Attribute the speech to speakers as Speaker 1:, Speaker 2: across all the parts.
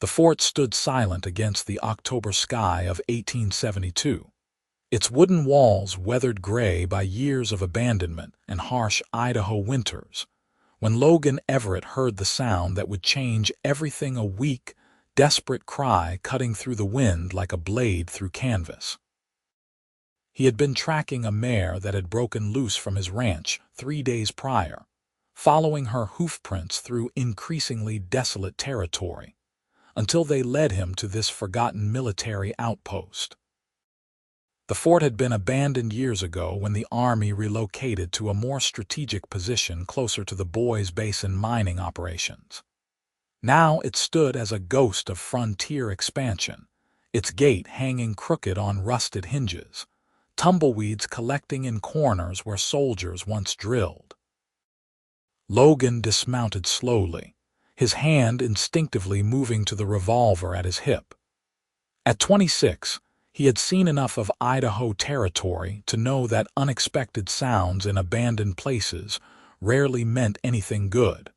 Speaker 1: The fort stood silent against the October sky of 1872, its wooden walls weathered gray by years of abandonment and harsh Idaho winters. When Logan Everett heard the sound that would change everything, a weak, desperate cry cutting through the wind like a blade through canvas. He had been tracking a mare that had broken loose from his ranch 3 days prior, following her hoofprints through increasingly desolate territory, until they led him to this forgotten military outpost. The fort had been abandoned years ago when the Army relocated to a more strategic position closer to the Boys Basin mining operations. Now it stood as a ghost of frontier expansion, its gate hanging crooked on rusted hinges, tumbleweeds collecting in corners where soldiers once drilled. Logan dismounted slowly, his hand instinctively moving to the revolver at his hip. At 26, he had seen enough of Idaho territory to know that unexpected sounds in abandoned places rarely meant anything good.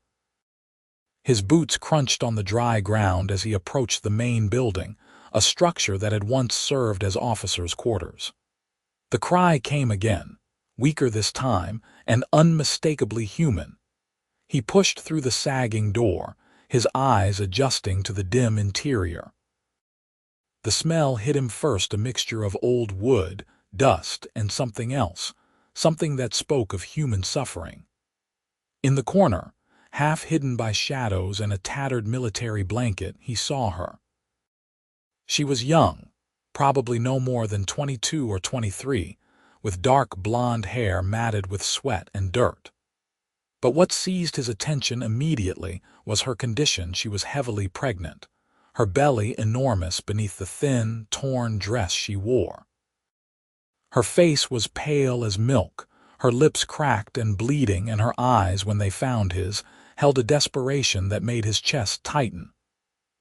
Speaker 1: His boots crunched on the dry ground as he approached the main building, a structure that had once served as officers' quarters. The cry came again, weaker this time and unmistakably human. He pushed through the sagging door, his eyes adjusting to the dim interior. The smell hit him first, a mixture of old wood, dust, and something else, something that spoke of human suffering. In the corner, half hidden by shadows and a tattered military blanket, he saw her. She was young, probably no more than 22 or 23, with dark blonde hair matted with sweat and dirt. But what seized his attention immediately was her condition. She was heavily pregnant, her belly enormous beneath the thin, torn dress she wore. Her face was pale as milk, her lips cracked and bleeding, and her eyes, when they found his, held a desperation that made his chest tighten.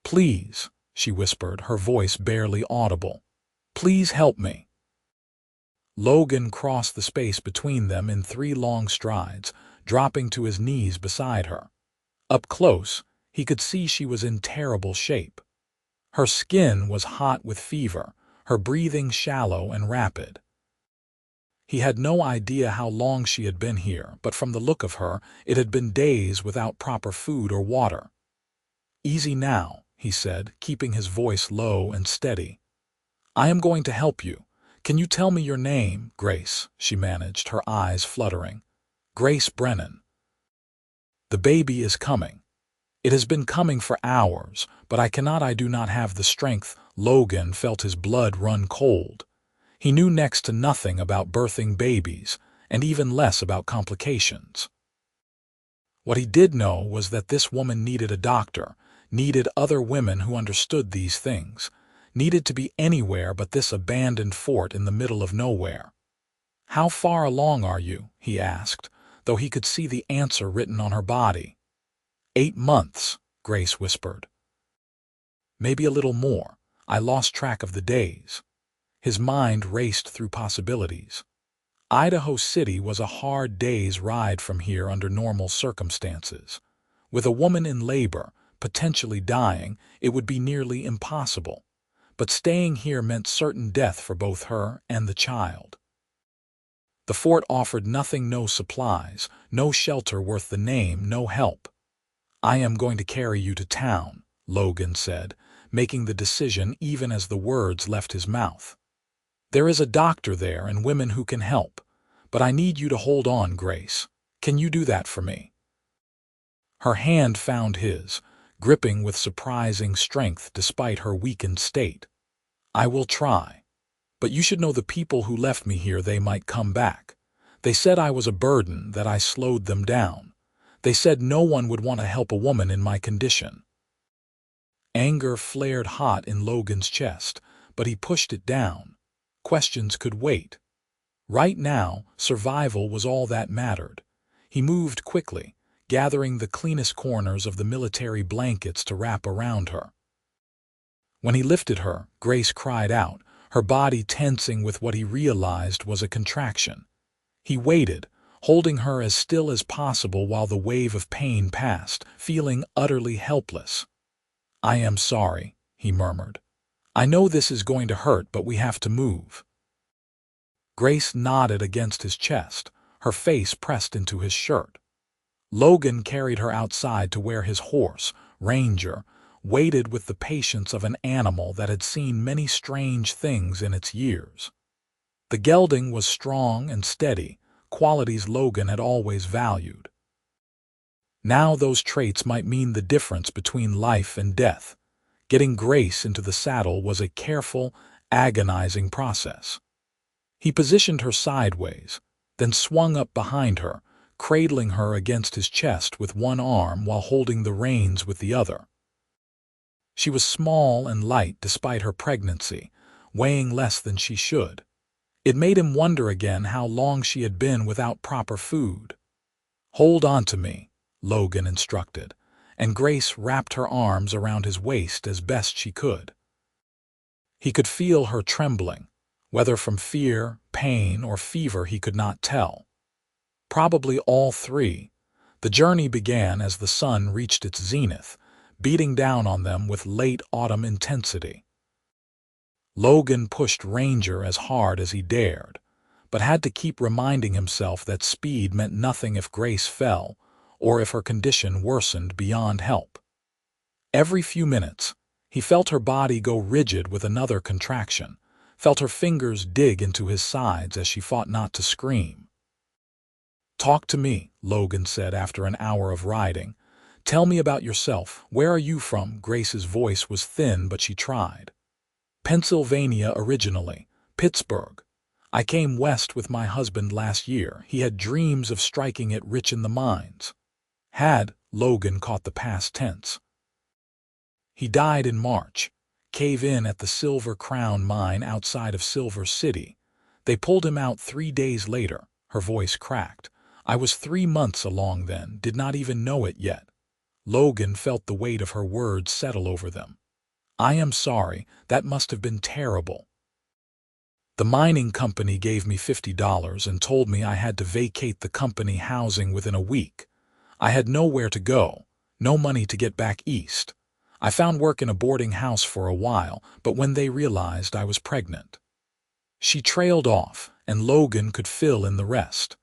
Speaker 1: "Please," she whispered, her voice barely audible. "Please help me." Logan crossed the space between them in 3 long strides, dropping to his knees beside her. Up close, he could see she was in terrible shape. Her skin was hot with fever, her breathing shallow and rapid. He had no idea how long she had been here, but from the look of her, it had been days without proper food or water. "Easy now," he said, keeping his voice low and steady. "I am going to help you. Can you tell me your name?" "Grace," she managed, her eyes fluttering. "Grace Brennan." "The baby is coming. It has been coming for hours, but I do not have the strength." Logan felt his blood run cold. He knew next to nothing about birthing babies, and even less about complications. What he did know was that this woman needed a doctor, needed other women who understood these things, needed to be anywhere but this abandoned fort in the middle of nowhere. "How far along are you?" he asked, though he could see the answer written on her body. 8 months, Grace whispered. "Maybe a little more. I lost track of the days." His mind raced through possibilities. Idaho City was a hard day's ride from here under normal circumstances. With a woman in labor, potentially dying, it would be nearly impossible. But staying here meant certain death for both her and the child. The fort offered nothing, no supplies, no shelter worth the name, no help. "I am going to carry you to town," Logan said, making the decision even as the words left his mouth. "There is a doctor there and women who can help, but I need you to hold on, Grace. Can you do that for me?" Her hand found his, gripping with surprising strength despite her weakened state. "I will try. But you should know the people who left me here, they might come back. They said I was a burden, that I slowed them down. They said no one would want to help a woman in my condition." Anger flared hot in Logan's chest, but he pushed it down. Questions could wait. Right now, survival was all that mattered. He moved quickly, gathering the cleanest corners of the military blankets to wrap around her. When he lifted her, Grace cried out, her body tensing with what he realized was a contraction. He waited, holding her as still as possible while the wave of pain passed, feeling utterly helpless. "I am sorry," he murmured. "I know this is going to hurt, but we have to move." Grace nodded against his chest, her face pressed into his shirt. Logan carried her outside to where his horse, Ranger, waited with the patience of an animal that had seen many strange things in its years. The gelding was strong and steady, qualities Logan had always valued. Now those traits might mean the difference between life and death. Getting Grace into the saddle was a careful, agonizing process. He positioned her sideways, then swung up behind her, cradling her against his chest with one arm while holding the reins with the other. She was small and light despite her pregnancy, weighing less than she should. It made him wonder again how long she had been without proper food. "Hold on to me," Logan instructed, and Grace wrapped her arms around his waist as best she could. He could feel her trembling, whether from fear, pain, or fever he could not tell. Probably all three. The journey began as the sun reached its zenith, beating down on them with late autumn intensity. Logan pushed Ranger as hard as he dared, but had to keep reminding himself that speed meant nothing if Grace fell, or if her condition worsened beyond help. Every few minutes, he felt her body go rigid with another contraction, felt her fingers dig into his sides as she fought not to scream. "Talk to me," Logan said after an hour of riding. "Tell me about yourself. Where are you from?" Grace's voice was thin, but she tried. "Pennsylvania originally. Pittsburgh. I came west with my husband last year. He had dreams of striking it rich in the mines." Logan caught the past tense. "He died in March. Cave-in at the Silver Crown mine outside of Silver City. They pulled him out 3 days later." Her voice cracked. "I was 3 months along then, did not even know it yet." Logan felt the weight of her words settle over them. "I am sorry, that must have been terrible. The mining company gave me $50 and told me I had to vacate the company housing within a week. I had nowhere to go, no money to get back east. I found work in a boarding house for a while, but when they realized I was pregnant." She trailed off, and Logan could fill in the rest.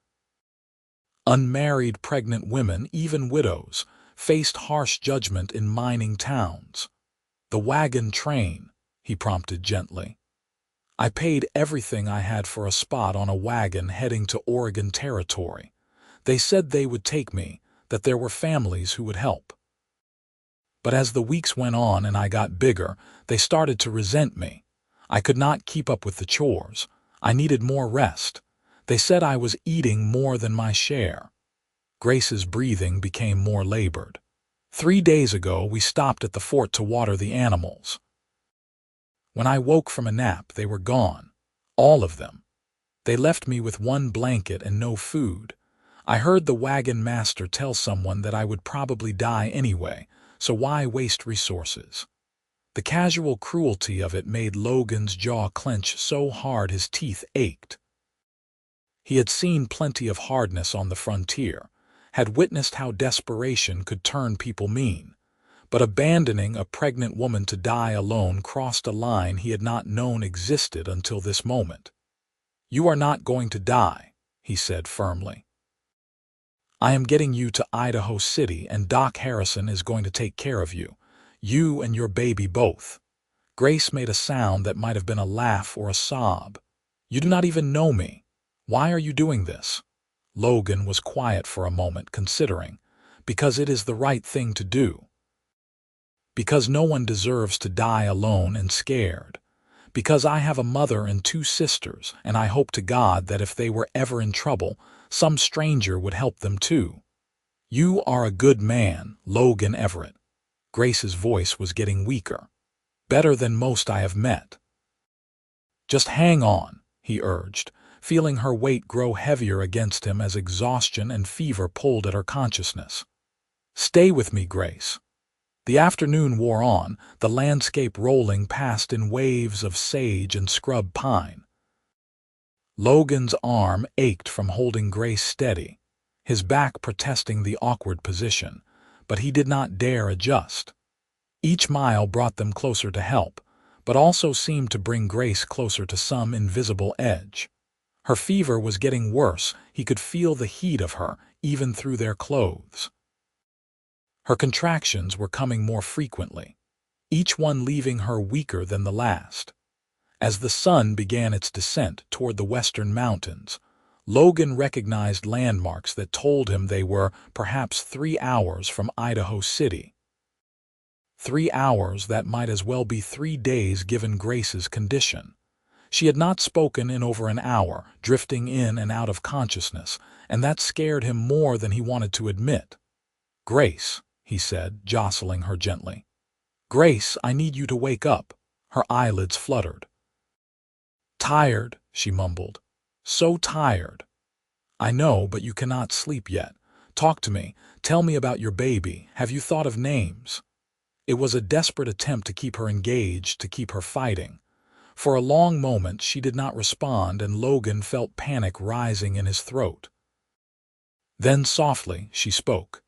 Speaker 1: Unmarried pregnant women, even widows, faced harsh judgment in mining towns. "The wagon train," he prompted gently. "I paid everything I had for a spot on a wagon heading to Oregon Territory. They said they would take me, that there were families who would help. But as the weeks went on and I got bigger, they started to resent me. I could not keep up with the chores. I needed more rest. They said I was eating more than my share." Grace's breathing became more labored. 3 days ago, we stopped at the fort to water the animals. When I woke from a nap, they were gone. All of them. They left me with 1 blanket and no food. I heard the wagon master tell someone that I would probably die anyway, so why waste resources? The casual cruelty of it made Logan's jaw clench so hard his teeth ached. He had seen plenty of hardness on the frontier, had witnessed how desperation could turn people mean, but abandoning a pregnant woman to die alone crossed a line he had not known existed until this moment. "You are not going to die," he said firmly. "I am getting you to Idaho City, and Doc Harrison is going to take care of you. You and your baby both." Grace made a sound that might have been a laugh or a sob. "You do not even know me. Why are you doing this?" Logan was quiet for a moment, considering. "Because it is the right thing to do. Because no one deserves to die alone and scared. Because I have a mother and 2 sisters, and I hope to God that if they were ever in trouble, some stranger would help them too. You are a good man, Logan Everett." Grace's voice was getting weaker. "Better than most I have met." "Just hang on," he urged, feeling her weight grow heavier against him as exhaustion and fever pulled at her consciousness. "Stay with me, Grace." The afternoon wore on, the landscape rolling past in waves of sage and scrub pine. Logan's arm ached from holding Grace steady, his back protesting the awkward position, but he did not dare adjust. Each mile brought them closer to help, but also seemed to bring Grace closer to some invisible edge. Her fever was getting worse. He could feel the heat of her, even through their clothes. Her contractions were coming more frequently, each one leaving her weaker than the last. As the sun began its descent toward the western mountains, Logan recognized landmarks that told him they were perhaps 3 hours from Idaho City. 3 hours that might as well be 3 days given Grace's condition. She had not spoken in over an hour, drifting in and out of consciousness, and that scared him more than he wanted to admit. "Grace," he said, jostling her gently. "Grace, I need you to wake up." Her eyelids fluttered. "Tired," she mumbled. "So tired." "I know, but you cannot sleep yet. Talk to me. Tell me about your baby. Have you thought of names?" It was a desperate attempt to keep her engaged, to keep her fighting. For a long moment she did not respond, and Logan felt panic rising in his throat. Then softly she spoke.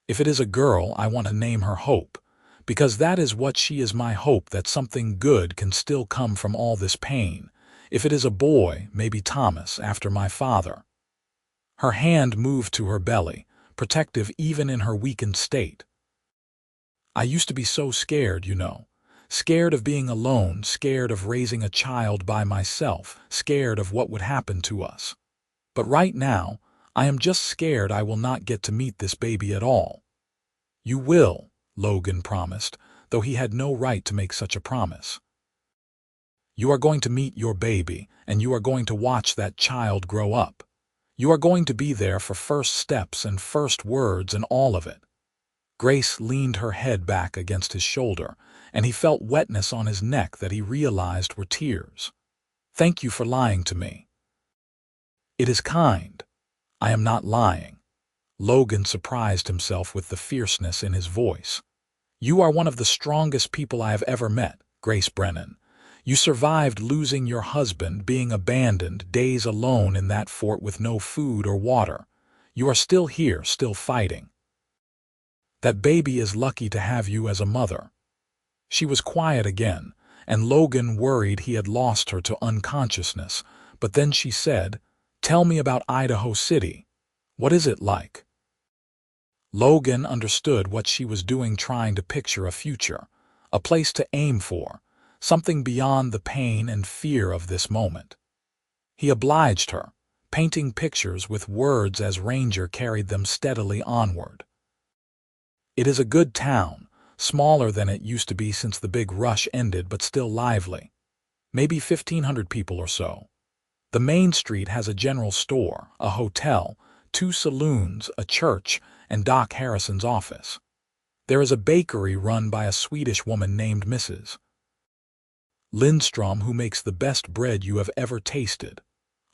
Speaker 1: "If it is a girl, I want to name her Hope, because that is what she is, my hope that something good can still come from all this pain. If it is a boy, maybe Thomas, after my father." Her hand moved to her belly, protective even in her weakened state. "I used to be so scared, you know. Scared of being alone, scared of raising a child by myself, scared of what would happen to us. But right now, I am just scared I will not get to meet this baby at all." "You will," Logan promised, though he had no right to make such a promise. "You are going to meet your baby, and you are going to watch that child grow up. You are going to be there for first steps and first words and all of it." Grace leaned her head back against his shoulder, and he felt wetness on his neck that he realized were tears. "Thank you for lying to me." "It is kind. I am not lying." Logan surprised himself with the fierceness in his voice. "You are one of the strongest people I have ever met, Grace Brennan. You survived losing your husband, being abandoned, days alone in that fort with no food or water. You are still here, still fighting. That baby is lucky to have you as a mother." She was quiet again, and Logan worried he had lost her to unconsciousness, but then she said, "Tell me about Idaho City. What is it like?" Logan understood what she was doing, trying to picture a future, a place to aim for, something beyond the pain and fear of this moment. He obliged her, painting pictures with words as Ranger carried them steadily onward. "It is a good town, smaller than it used to be since the big rush ended, but still lively. Maybe 1,500 people or so. The main street has a general store, a hotel, 2 saloons, a church, and Doc Harrison's office. There is a bakery run by a Swedish woman named Mrs. Lindstrom, who makes the best bread you have ever tasted.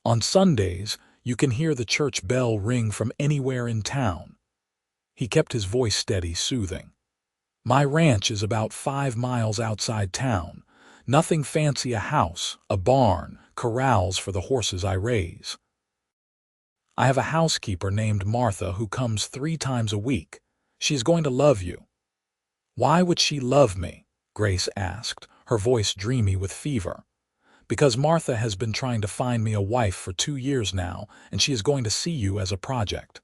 Speaker 1: On Sundays, you can hear the church bell ring from anywhere in town." He kept his voice steady, soothing. "My ranch is about 5 miles outside town. Nothing fancy, a house, a barn, corrals for the horses I raise. I have a housekeeper named Martha who comes 3 times a week. She is going to love you." "Why would she love me?" Grace asked, her voice dreamy with fever. "Because Martha has been trying to find me a wife for 2 years now, and she is going to see you as a project.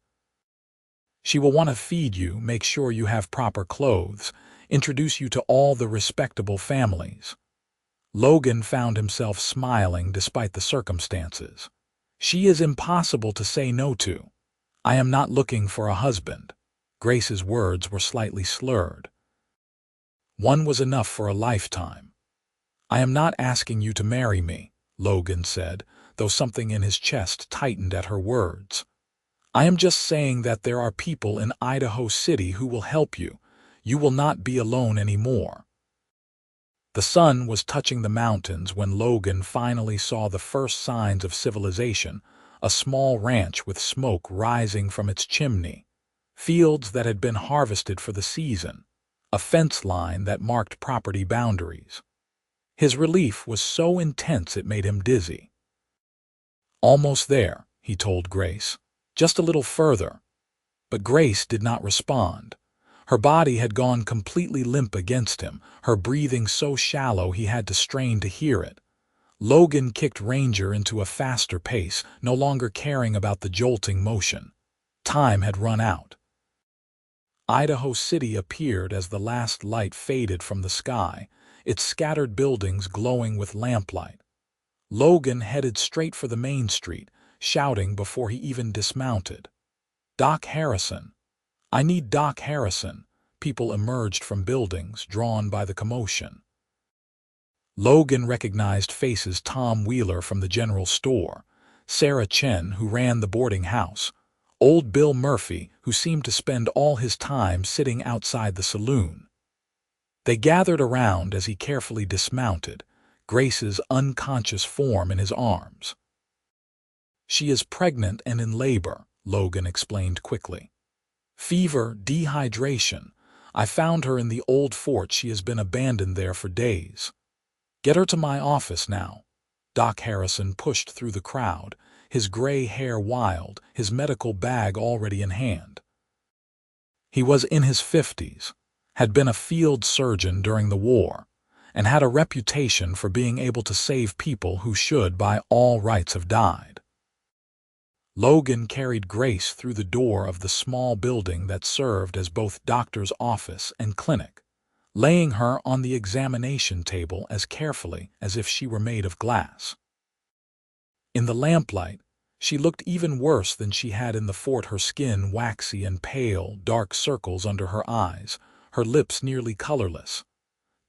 Speaker 1: She will want to feed you, make sure you have proper clothes, introduce you to all the respectable families." Logan found himself smiling despite the circumstances. "She is impossible to say no to. I am not looking for a husband." Grace's words were slightly slurred. "One was enough for a lifetime." "I am not asking you to marry me," Logan said, though something in his chest tightened at her words. "I am just saying that there are people in Idaho City who will help you. You will not be alone anymore." The sun was touching the mountains when Logan finally saw the first signs of civilization, a small ranch with smoke rising from its chimney, fields that had been harvested for the season, a fence line that marked property boundaries. His relief was so intense it made him dizzy. "Almost there," he told Grace. "Just a little further." But Grace did not respond. Her body had gone completely limp against him, her breathing so shallow he had to strain to hear it. Logan kicked Ranger into a faster pace, no longer caring about the jolting motion. Time had run out. Idaho City appeared as the last light faded from the sky, its scattered buildings glowing with lamplight. Logan headed straight for the main street, shouting before he even dismounted. "Doc Harrison! I need Doc Harrison!" People emerged from buildings, drawn by the commotion. Logan recognized faces: Tom Wheeler from the general store, Sarah Chen, who ran the boarding house, old Bill Murphy, who seemed to spend all his time sitting outside the saloon. They gathered around as he carefully dismounted, Grace's unconscious form in his arms. "She is pregnant and in labor," Logan explained quickly. "Fever, dehydration. I found her in the old fort. She has been abandoned there for days. Get her to my office now." Doc Harrison pushed through the crowd, his gray hair wild, his medical bag already in hand. He was in his 50s, had been a field surgeon during the war, and had a reputation for being able to save people who should by all rights have died. Logan carried Grace through the door of the small building that served as both doctor's office and clinic, laying her on the examination table as carefully as if she were made of glass. In the lamplight, she looked even worse than she had in the fort, her skin waxy and pale, dark circles under her eyes, her lips nearly colorless.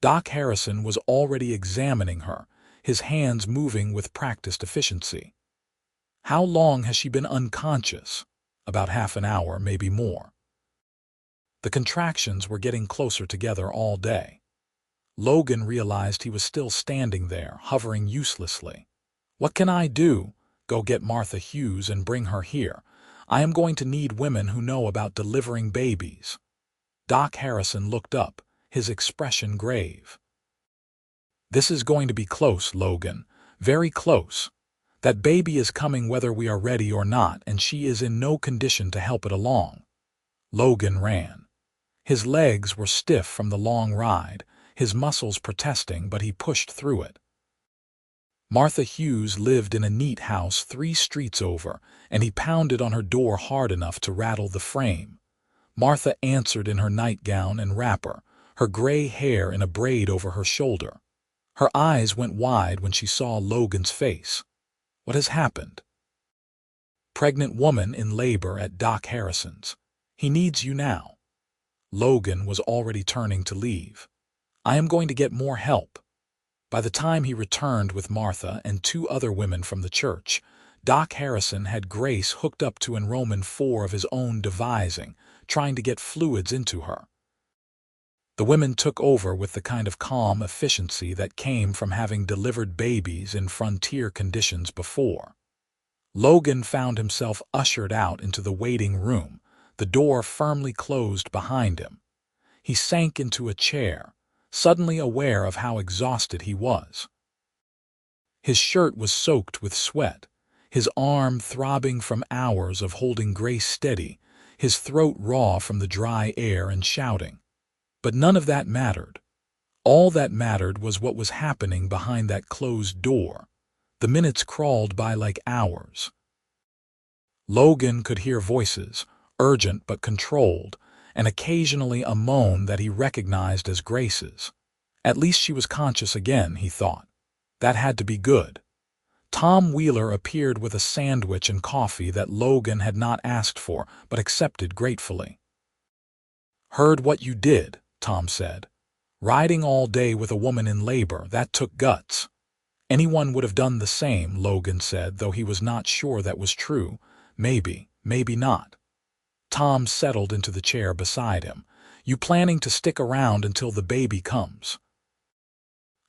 Speaker 1: Doc Harrison was already examining her, his hands moving with practiced efficiency. "How long has she been unconscious?" "About half an hour, maybe more." The contractions were getting closer together all day. Logan realized he was still standing there, hovering uselessly. "What can I do?" "Go get Martha Hughes and bring her here. I am going to need women who know about delivering babies." Doc Harrison looked up, his expression grave. "This is going to be close, Logan. Very close. That baby is coming whether we are ready or not, and she is in no condition to help it along." Logan ran. His legs were stiff from the long ride, his muscles protesting, but he pushed through it. Martha Hughes lived in a neat house 3 streets over, and he pounded on her door hard enough to rattle the frame. Martha answered in her nightgown and wrapper, her gray hair in a braid over her shoulder. Her eyes went wide when she saw Logan's face. "What has happened?" "Pregnant woman in labor at Doc Harrison's. He needs you now." Logan was already turning to leave. "I am going to get more help." By the time he returned with Martha and 2 other women from the church, Doc Harrison had Grace hooked up to an Roman 4 of his own devising, trying to get fluids into her. The women took over with the kind of calm efficiency that came from having delivered babies in frontier conditions before. Logan found himself ushered out into the waiting room, the door firmly closed behind him. He sank into a chair, suddenly aware of how exhausted he was. His shirt was soaked with sweat, his arm throbbing from hours of holding Grace steady, his throat raw from the dry air and shouting. But none of that mattered. All that mattered was what was happening behind that closed door. The minutes crawled by like hours. Logan could hear voices, urgent but controlled, and occasionally a moan that he recognized as Grace's. At least she was conscious again, he thought. That had to be good. Tom Wheeler appeared with a sandwich and coffee that Logan had not asked for, but accepted gratefully. "Heard what you did," Tom said. "Riding all day with a woman in labor, that took guts." "Anyone would have done the same," Logan said, though he was not sure that was true. Maybe, maybe not. Tom settled into the chair beside him. "You planning to stick around until the baby comes?"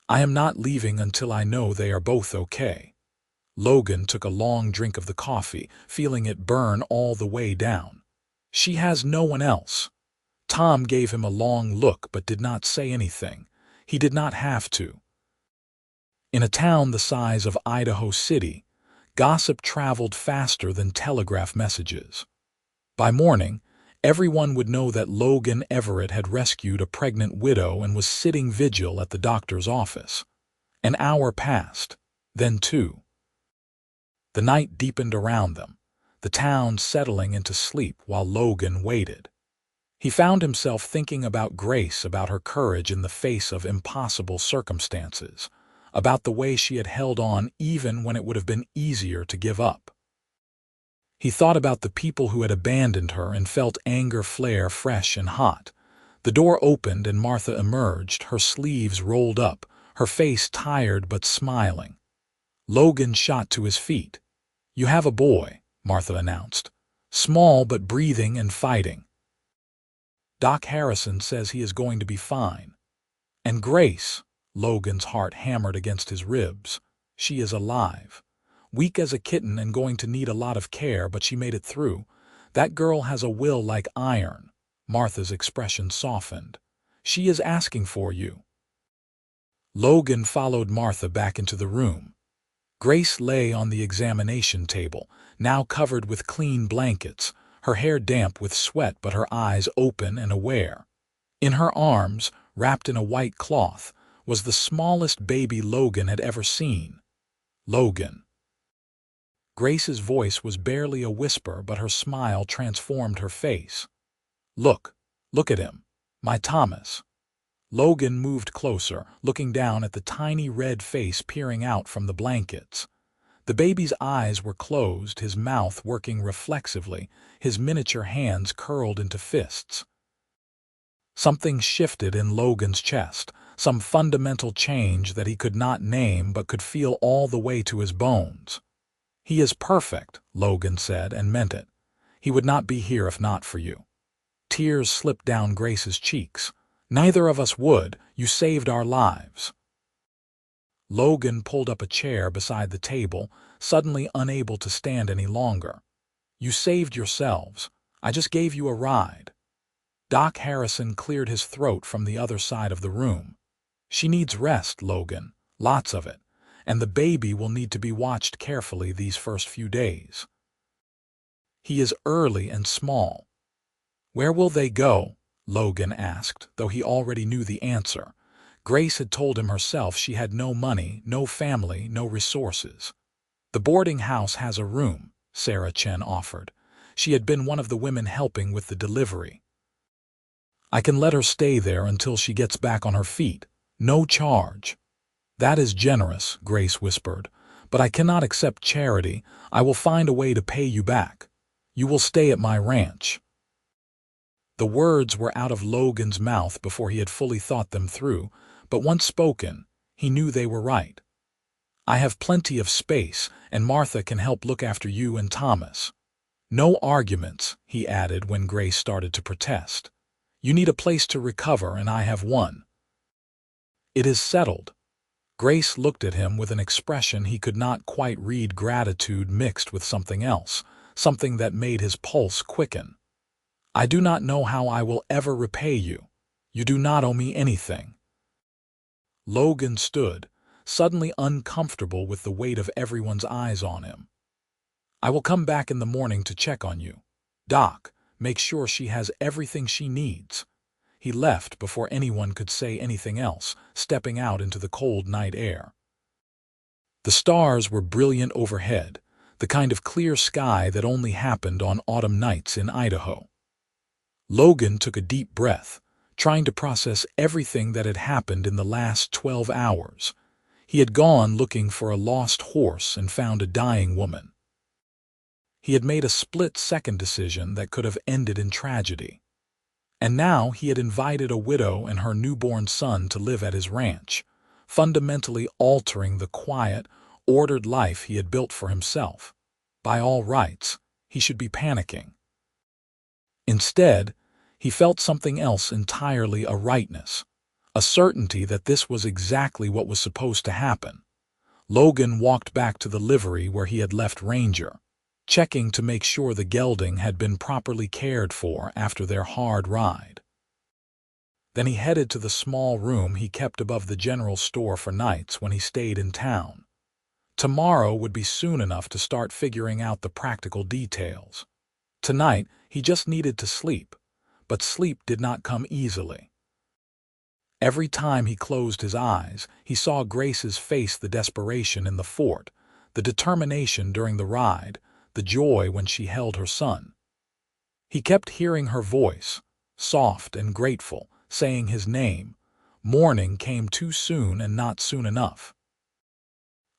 Speaker 1: "I am not leaving until I know they are both okay." Logan took a long drink of the coffee, feeling it burn all the way down. "She has no one else." Tom gave him a long look but did not say anything. He did not have to. In a town the size of Idaho City, gossip traveled faster than telegraph messages. By morning, Everyone would know that Logan Everett had rescued a pregnant widow and was sitting vigil at the doctor's office. An hour passed, then two. The night deepened around them, the town settling into sleep while Logan waited. He found himself thinking about Grace, about her courage in the face of impossible circumstances, about the way she had held on even when it would have been easier to give up. He thought about the people who had abandoned her and felt anger flare fresh and hot. The door opened and Martha emerged, her sleeves rolled up, her face tired but smiling. Logan shot to his feet. "You have a boy," Martha announced. "Small but breathing and fighting. Doc Harrison says he is going to be fine. And Grace," Logan's heart hammered against his ribs, "she is alive. Weak as a kitten and going to need a lot of care, but she made it through. That girl has a will like iron." Martha's expression softened. "She is asking for you." Logan followed Martha back into the room. Grace lay on the examination table, now covered with clean blankets, her hair damp with sweat but her eyes open and aware. In her arms, wrapped in a white cloth, was the smallest baby Logan had ever seen. "Logan." Grace's voice was barely a whisper, but her smile transformed her face. Look at him. My Thomas." Logan moved closer, looking down at the tiny red face peering out from the blankets. The baby's eyes were closed, his mouth working reflexively, his miniature hands curled into fists. Something shifted in Logan's chest, some fundamental change that he could not name but could feel all the way to his bones. "He is perfect," Logan said, and meant it. "He would not be here if not for you." Tears slipped down Grace's cheeks. "Neither of us would. You saved our lives." Logan pulled up a chair beside the table, suddenly unable to stand any longer. "You saved yourselves. I just gave you a ride." Doc Harrison cleared his throat from the other side of the room. "She needs rest, Logan. Lots of it. And the baby will need to be watched carefully these first few days. He is early and small." "Where will they go?" Logan asked, though he already knew the answer. Grace had told him herself she had no money, no family, no resources. "The boarding house has a room," Sarah Chen offered. She had been one of the women helping with the delivery. "I can let her stay there until she gets back on her feet. No charge." "That is generous," Grace whispered, "but I cannot accept charity. I will find a way to pay you back. You will stay at my ranch." The words were out of Logan's mouth before he had fully thought them through, but once spoken, he knew they were right. "I have plenty of space, and Martha can help look after you and Thomas." "No arguments," he added when Grace started to protest. "You need a place to recover, and I have one." "It is settled." Grace looked at him with an expression he could not quite read, gratitude mixed with something else, something that made his pulse quicken. "I do not know how I will ever repay you. You do not owe me anything." Logan stood, suddenly uncomfortable with the weight of everyone's eyes on him. "I will come back in the morning to check on you. Doc, make sure she has everything she needs." He left before anyone could say anything else, stepping out into the cold night air. The stars were brilliant overhead, the kind of clear sky that only happened on autumn nights in Idaho. Logan took a deep breath, trying to process everything that had happened in the last 12 hours. He had gone looking for a lost horse and found a dying woman. He had made a split-second decision that could have ended in tragedy. And now he had invited a widow and her newborn son to live at his ranch, fundamentally altering the quiet, ordered life he had built for himself. By all rights, he should be panicking. Instead, he felt something else entirely, a rightness, a certainty that this was exactly what was supposed to happen. Logan walked back to the livery where he had left Ranger, checking to make sure the gelding had been properly cared for after their hard ride. Then he headed to the small room he kept above the general store for nights when he stayed in town. Tomorrow would be soon enough to start figuring out the practical details. Tonight, he just needed to sleep, but sleep did not come easily. Every time he closed his eyes, he saw Grace's face, the desperation in the fort, the determination during the ride, the joy when she held her son. He kept hearing her voice, soft and grateful, saying his name. Morning came too soon and not soon enough.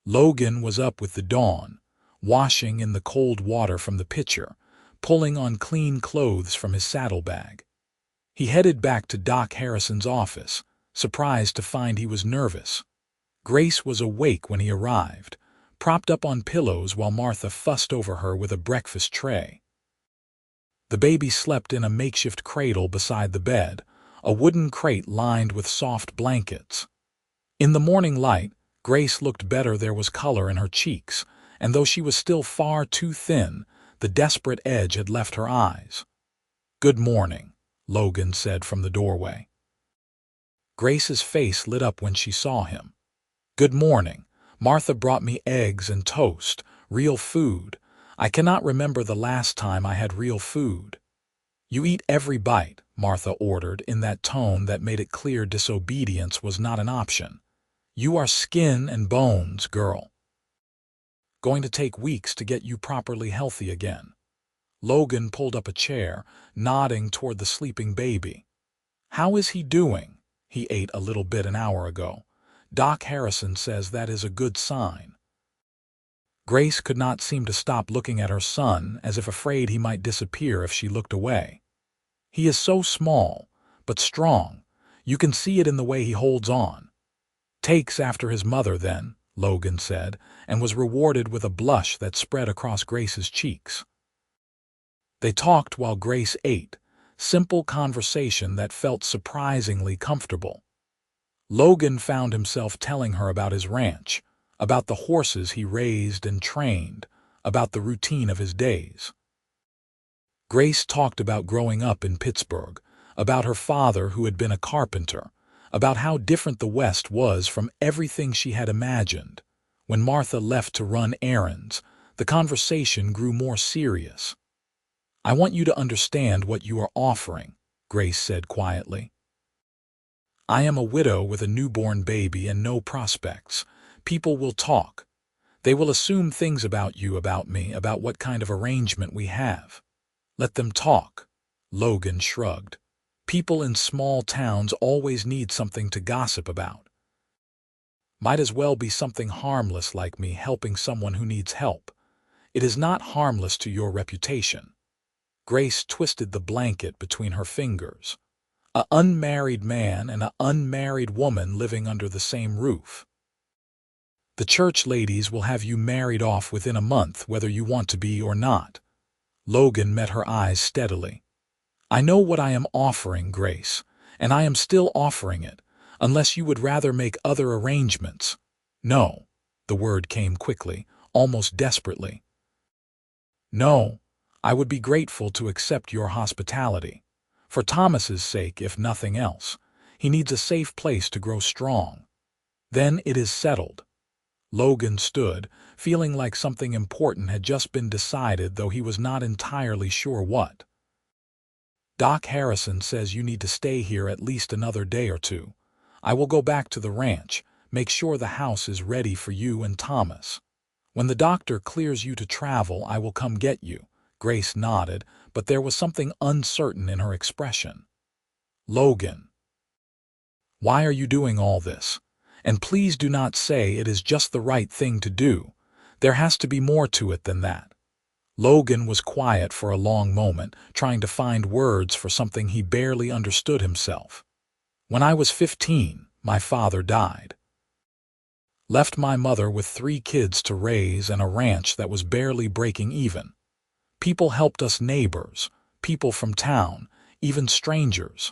Speaker 1: Logan was up with the dawn, washing in the cold water from the pitcher, pulling on clean clothes from his saddlebag. He headed back to Doc Harrison's office, surprised to find he was nervous. Grace was awake when he arrived, propped up on pillows while Martha fussed over her with a breakfast tray. The baby slept in a makeshift cradle beside the bed, a wooden crate lined with soft blankets. In the morning light, Grace looked better. There was color in her cheeks, and though she was still far too thin, the desperate edge had left her eyes. "Good morning," Logan said from the doorway. Grace's face lit up when she saw him. "Good morning. Martha brought me eggs and toast, real food. I cannot remember the last time I had real food." "You eat every bite," Martha ordered in that tone that made it clear disobedience was not an option. "You are skin and bones, girl. Going to take weeks to get you properly healthy again." Logan pulled up a chair, nodding toward the sleeping baby. "How is he doing?" "He ate a little bit an hour ago. Doc Harrison says that is a good sign." Grace could not seem to stop looking at her son, as if afraid he might disappear if she looked away. "He is so small, but strong. You can see it in the way he holds on." "Takes after his mother, then," Logan said, and was rewarded with a blush that spread across Grace's cheeks. They talked while Grace ate, simple conversation that felt surprisingly comfortable. Logan found himself telling her about his ranch, about the horses he raised and trained, about the routine of his days. Grace talked about growing up in Pittsburgh, about her father who had been a carpenter, about how different the West was from everything she had imagined. When Martha left to run errands, the conversation grew more serious. "I want you to understand what you are offering," Grace said quietly. "I am a widow with a newborn baby and no prospects. People will talk. They will assume things about you, about me, about what kind of arrangement we have. Let them talk." Logan shrugged. "People in small towns always need something to gossip about. Might as well be something harmless like me helping someone who needs help. It is not harmless to your reputation." Grace twisted the blanket between her fingers. "An unmarried man and an unmarried woman living under the same roof. The church ladies will have you married off within a month whether you want to be or not." Logan met her eyes steadily. "I know what I am offering, Grace, and I am still offering it, unless you would rather make other arrangements." "No," the word came quickly, almost desperately. "No, I would be grateful to accept your hospitality. For Thomas's sake, if nothing else. He needs a safe place to grow strong. Then it is settled." Logan stood, feeling like something important had just been decided, though he was not entirely sure what. "Doc Harrison says you need to stay here at least another day or two. I will go back to the ranch, make sure the house is ready for you and Thomas. When the doctor clears you to travel, I will come get you." Grace nodded, but there was something uncertain in her expression. "Logan, why are you doing all this? And please do not say it is just the right thing to do. There has to be more to it than that." Logan was quiet for a long moment, trying to find words for something he barely understood himself. "When I was 15, my father died. Left my mother with 3 kids to raise and a ranch that was barely breaking even. People helped us, neighbors, people from town, even strangers.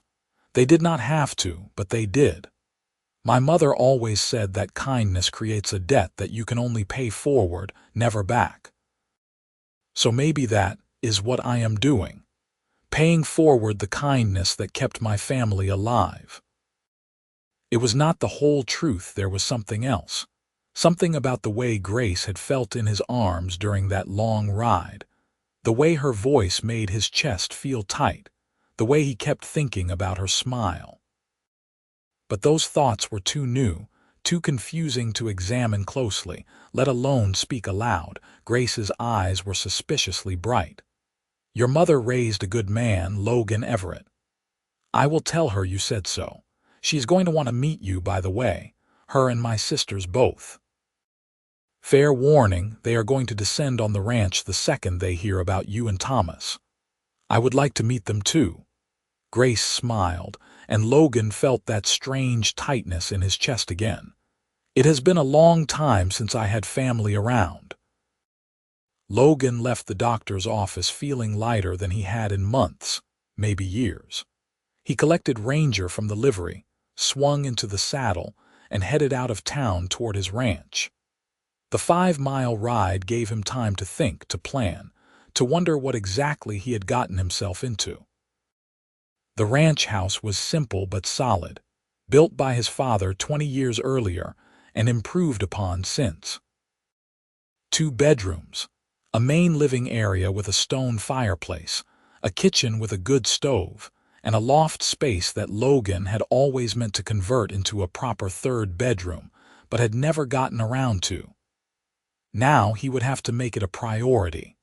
Speaker 1: They did not have to, but they did. My mother always said that kindness creates a debt that you can only pay forward, never back. So maybe that is what I am doing, paying forward the kindness that kept my family alive." It was not the whole truth. There was something else, something about the way Grace had felt in his arms during that long ride, The way her voice made his chest feel tight, the way he kept thinking about her smile. But those thoughts were too new, too confusing to examine closely, let alone speak aloud. Grace's eyes were suspiciously bright. "Your mother raised a good man, Logan Everett. I will tell her you said so. She is going to want to meet you, by the way, her and my sisters both. Fair warning, they are going to descend on the ranch the second they hear about you and Thomas. I would like to meet them too." Grace smiled, and Logan felt that strange tightness in his chest again. "It has been a long time since I had family around." Logan left the doctor's office feeling lighter than he had in months, maybe years. He collected Ranger from the livery, swung into the saddle, and headed out of town toward his ranch. The 5-mile ride gave him time to think, to plan, to wonder what exactly he had gotten himself into. The ranch house was simple but solid, built by his father 20 years earlier and improved upon since. 2 bedrooms, a main living area with a stone fireplace, a kitchen with a good stove, and a loft space that Logan had always meant to convert into a proper 3rd bedroom, but had never gotten around to. Now he would have to make it a priority.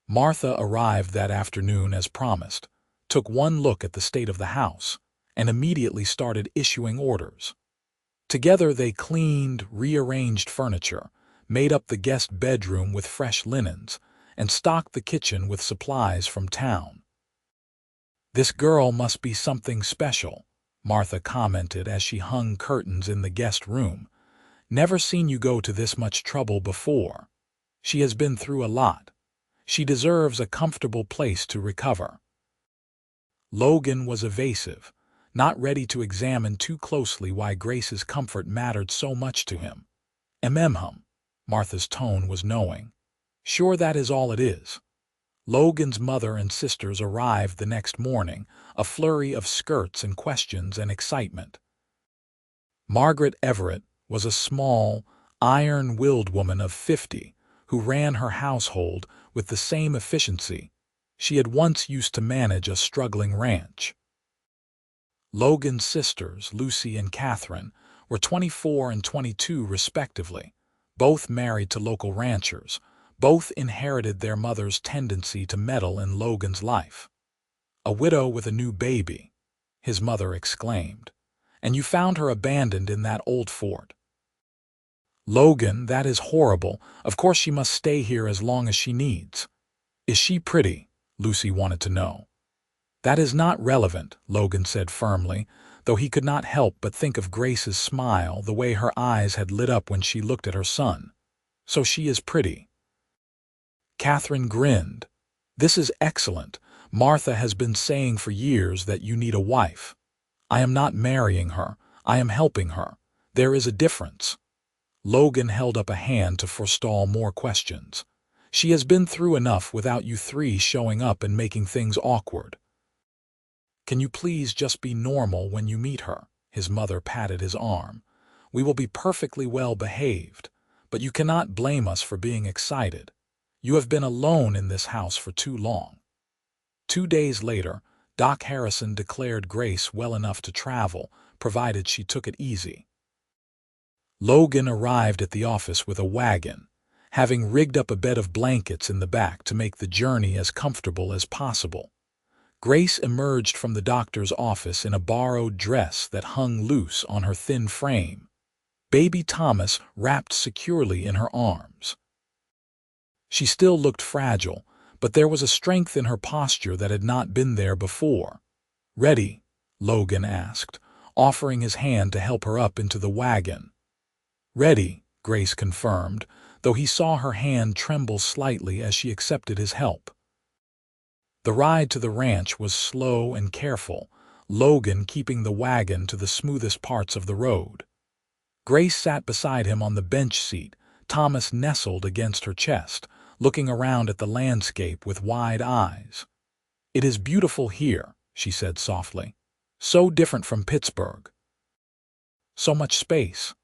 Speaker 1: Martha arrived that afternoon as promised, took one look at the state of the house, and immediately started issuing orders. Together they cleaned, rearranged furniture, made up the guest bedroom with fresh linens, and stocked the kitchen with supplies from town. "This girl must be something special," Martha commented as she hung curtains in the guest room. "Never seen you go to this much trouble before. She has been through a lot. She deserves a comfortable place to recover." Logan was evasive, not ready to examine too closely why Grace's comfort mattered so much to him. "Hum," Martha's tone was knowing. "Sure that is all it is." Logan's mother and sisters arrived the next morning, a flurry of skirts and questions and excitement. Margaret Everett was a small, iron-willed woman of 50 who ran her household with the same efficiency she had once used to manage a struggling ranch. Logan's sisters, Lucy and Catherine, were 24 and 22 respectively, both married to local ranchers. Both inherited their mother's tendency to meddle in Logan's life. "A widow with a new baby," his mother exclaimed. "And you found her abandoned in that old fort." "Logan, that is horrible. Of course she must stay here as long as she needs." "Is she pretty?" Lucy wanted to know. "That is not relevant," Logan said firmly, though he could not help but think of Grace's smile, the way her eyes had lit up when she looked at her son. "So she is pretty." Catherine grinned. "This is excellent. Martha has been saying for years that you need a wife. I am not marrying her. I am helping her. There is a difference." Logan held up a hand to forestall more questions. "She has been through enough without you 3 showing up and making things awkward. Can you please just be normal when you meet her?" His mother patted his arm. "We will be perfectly well behaved, but you cannot blame us for being excited. You have been alone in this house for too long." 2 days later, Doc Harrison declared Grace well enough to travel, provided she took it easy. Logan arrived at the office with a wagon, having rigged up a bed of blankets in the back to make the journey as comfortable as possible. Grace emerged from the doctor's office in a borrowed dress that hung loose on her thin frame, baby Thomas wrapped securely in her arms. She still looked fragile, but there was a strength in her posture that had not been there before. "Ready?" Logan asked, offering his hand to help her up into the wagon. "Ready," Grace confirmed, though he saw her hand tremble slightly as she accepted his help. The ride to the ranch was slow and careful, Logan keeping the wagon to the smoothest parts of the road. Grace sat beside him on the bench seat, Thomas nestled against her chest, looking around at the landscape with wide eyes. "It is beautiful here," she said softly. "So different from Pittsburgh. So much space.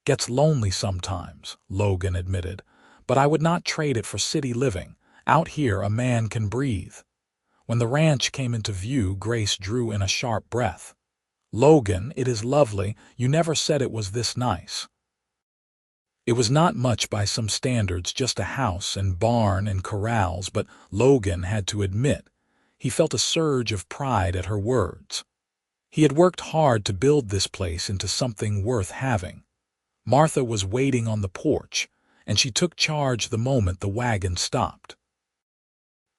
Speaker 1: Gets lonely sometimes," Logan admitted, "but I would not trade it for city living, Out here, a man can breathe. When the ranch came into view, Grace drew in a sharp breath. Logan, it is lovely. You never said it was this nice. It was not much by some standards, just a house and barn and corrals, but Logan had to admit, he felt a surge of pride at her words. He had worked hard to build this place into something worth having. Martha was waiting on the porch, and she took charge the moment the wagon stopped.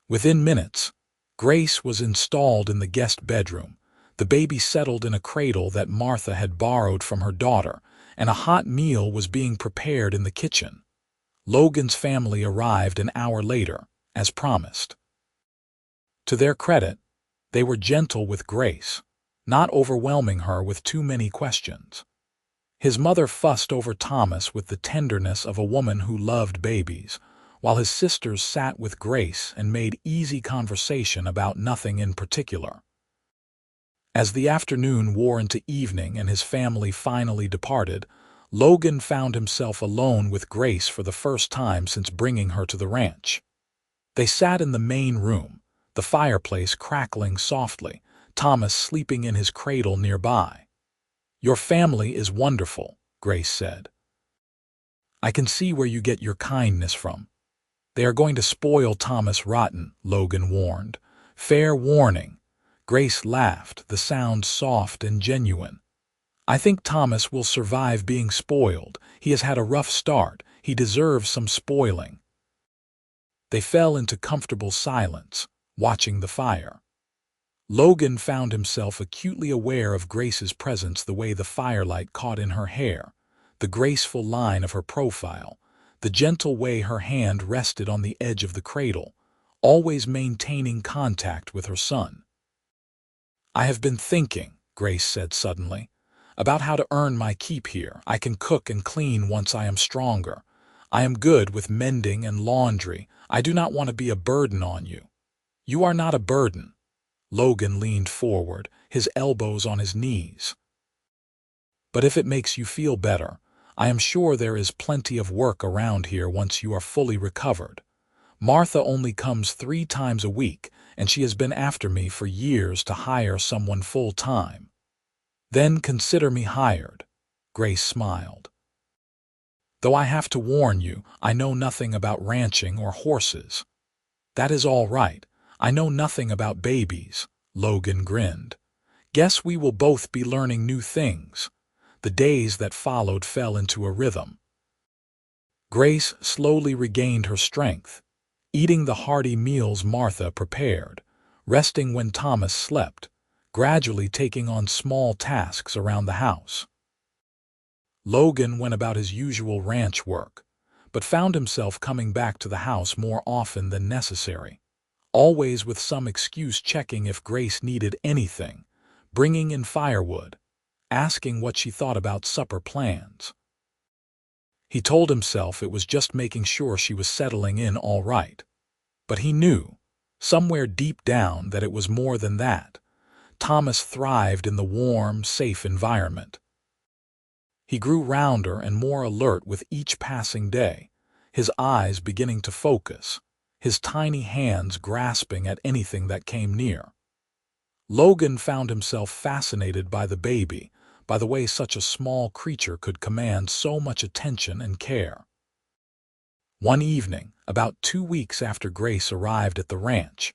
Speaker 1: Within minutes, Grace was installed in the guest bedroom. The baby settled in a cradle that Martha had borrowed from her daughter, and a hot meal was being prepared in the kitchen. Logan's family arrived an hour later, as promised. To their credit, they were gentle with Grace, not overwhelming her with too many questions. His mother fussed over Thomas with the tenderness of a woman who loved babies, while his sisters sat with Grace and made easy conversation about nothing in particular. As the afternoon wore into evening and his family finally departed, Logan found himself alone with Grace for the first time since bringing her to the ranch. They sat in the main room, the fireplace crackling softly, Thomas sleeping in his cradle nearby. "Your family is wonderful," Grace said. "I can see where you get your kindness from." "They are going to spoil Thomas rotten," Logan warned. "Fair warning." Grace laughed, the sound soft and genuine. "I think Thomas will survive being spoiled. He has had a rough start. He deserves some spoiling." They fell into comfortable silence, watching the fire. Logan found himself acutely aware of Grace's presence, the way the firelight caught in her hair, the graceful line of her profile, the gentle way her hand rested on the edge of the cradle, always maintaining contact with her son. "I have been thinking," Grace said suddenly, "about how to earn my keep here. I can cook and clean once I am stronger. I am good with mending and laundry. I do not want to be a burden on you." "You are not a burden." Logan leaned forward, his elbows on his knees. "But if it makes you feel better, I am sure there is plenty of work around here once you are fully recovered. Martha only comes 3 times a week, and she has been after me for years to hire someone full-time." "Then consider me hired," Grace smiled. "Though I have to warn you, I know nothing about ranching or horses." "That is all right. I know nothing about babies," Logan grinned. "Guess we will both be learning new things." The days that followed fell into a rhythm. Grace slowly regained her strength, eating the hearty meals Martha prepared, resting when Thomas slept, gradually taking on small tasks around the house. Logan went about his usual ranch work, but found himself coming back to the house more often than necessary, always with some excuse, checking if Grace needed anything, bringing in firewood, asking what she thought about supper plans. He told himself it was just making sure she was settling in all right. But he knew, somewhere deep down, that it was more than that. Thomas thrived in the warm, safe environment. He grew rounder and more alert with each passing day, his eyes beginning to focus, his tiny hands grasping at anything that came near. Logan found himself fascinated by the baby, by the way such a small creature could command so much attention and care. One evening, about 2 weeks after Grace arrived at the ranch,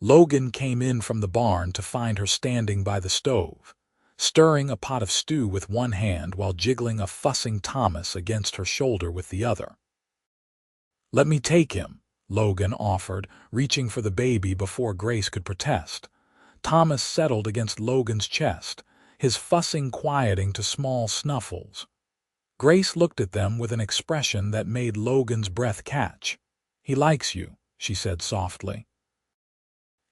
Speaker 1: Logan came in from the barn to find her standing by the stove, stirring a pot of stew with one hand while jiggling a fussing Thomas against her shoulder with the other. "Let me take him," Logan offered, reaching for the baby before Grace could protest. Thomas settled against Logan's chest, his fussing quieting to small snuffles. Grace looked at them with an expression that made Logan's breath catch. "He likes you," she said softly.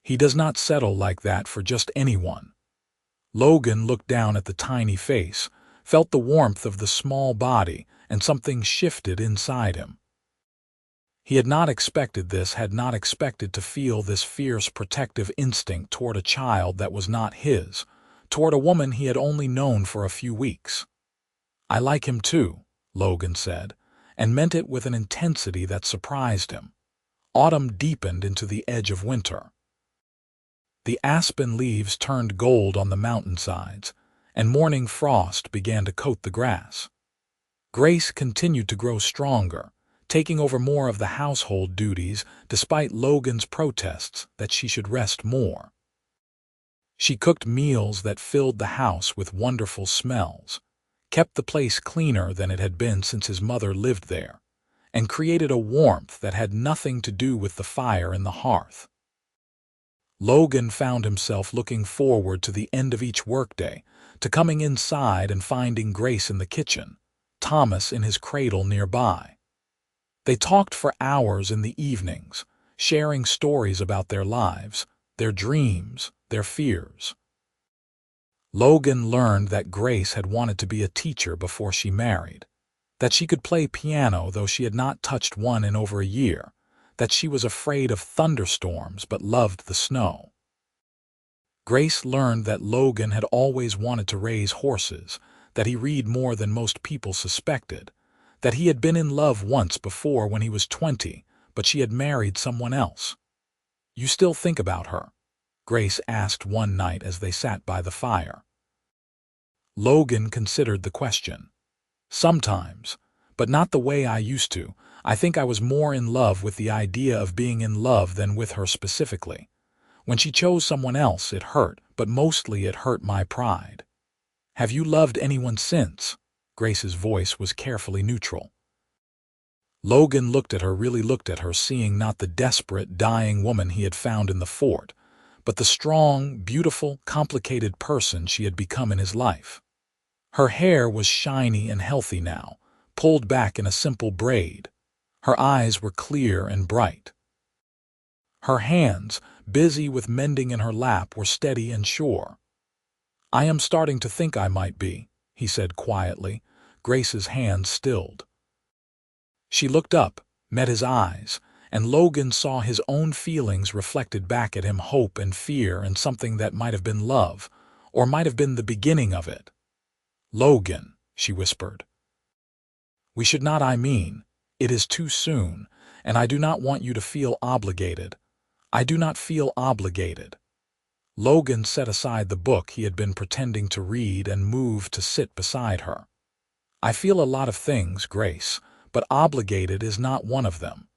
Speaker 1: "He does not settle like that for just anyone." Logan looked down at the tiny face, felt the warmth of the small body, and something shifted inside him. He had not expected this, had not expected to feel this fierce protective instinct toward a child that was not his, toward a woman he had only known for a few weeks. "I like him too," Logan said, and meant it with an intensity that surprised him. Autumn deepened into the edge of winter. The aspen leaves turned gold on the mountainsides, and morning frost began to coat the grass. Grace continued to grow stronger, taking over more of the household duties despite Logan's protests that she should rest more. She cooked meals that filled the house with wonderful smells, kept the place cleaner than it had been since his mother lived there, and created a warmth that had nothing to do with the fire in the hearth. Logan found himself looking forward to the end of each workday, to coming inside and finding Grace in the kitchen, Thomas in his cradle nearby. They talked for hours in the evenings, sharing stories about their lives, their dreams, their fears. Logan learned that Grace had wanted to be a teacher before she married, that she could play piano though she had not touched one in over a year, that she was afraid of thunderstorms but loved the snow. Grace learned that Logan had always wanted to raise horses, that he read more than most people suspected, that he had been in love once before when he was 20, but she had married someone else. "You still think about her?" Grace asked one night as they sat by the fire. Logan considered the question. "Sometimes, but not the way I used to. I think I was more in love with the idea of being in love than with her specifically. When she chose someone else, it hurt, but mostly it hurt my pride." "Have you loved anyone since?" Grace's voice was carefully neutral. Logan really looked at her, seeing not the desperate, dying woman he had found in the fort, but the strong, beautiful, complicated person she had become in his life. Her hair was shiny and healthy now, pulled back in a simple braid. Her eyes were clear and bright. Her hands, busy with mending in her lap, were steady and sure. "I am starting to think I might be," he said quietly. Grace's hand stilled. She looked up, met his eyes, and Logan saw his own feelings reflected back at him, hope and fear and something that might have been love, or might have been the beginning of it. "Logan," she whispered. "We should not, it is too soon, and I do not want you to feel obligated. I do not feel obligated." Logan set aside the book he had been pretending to read and moved to sit beside her. "I feel a lot of things, Grace, but obligated is not one of them."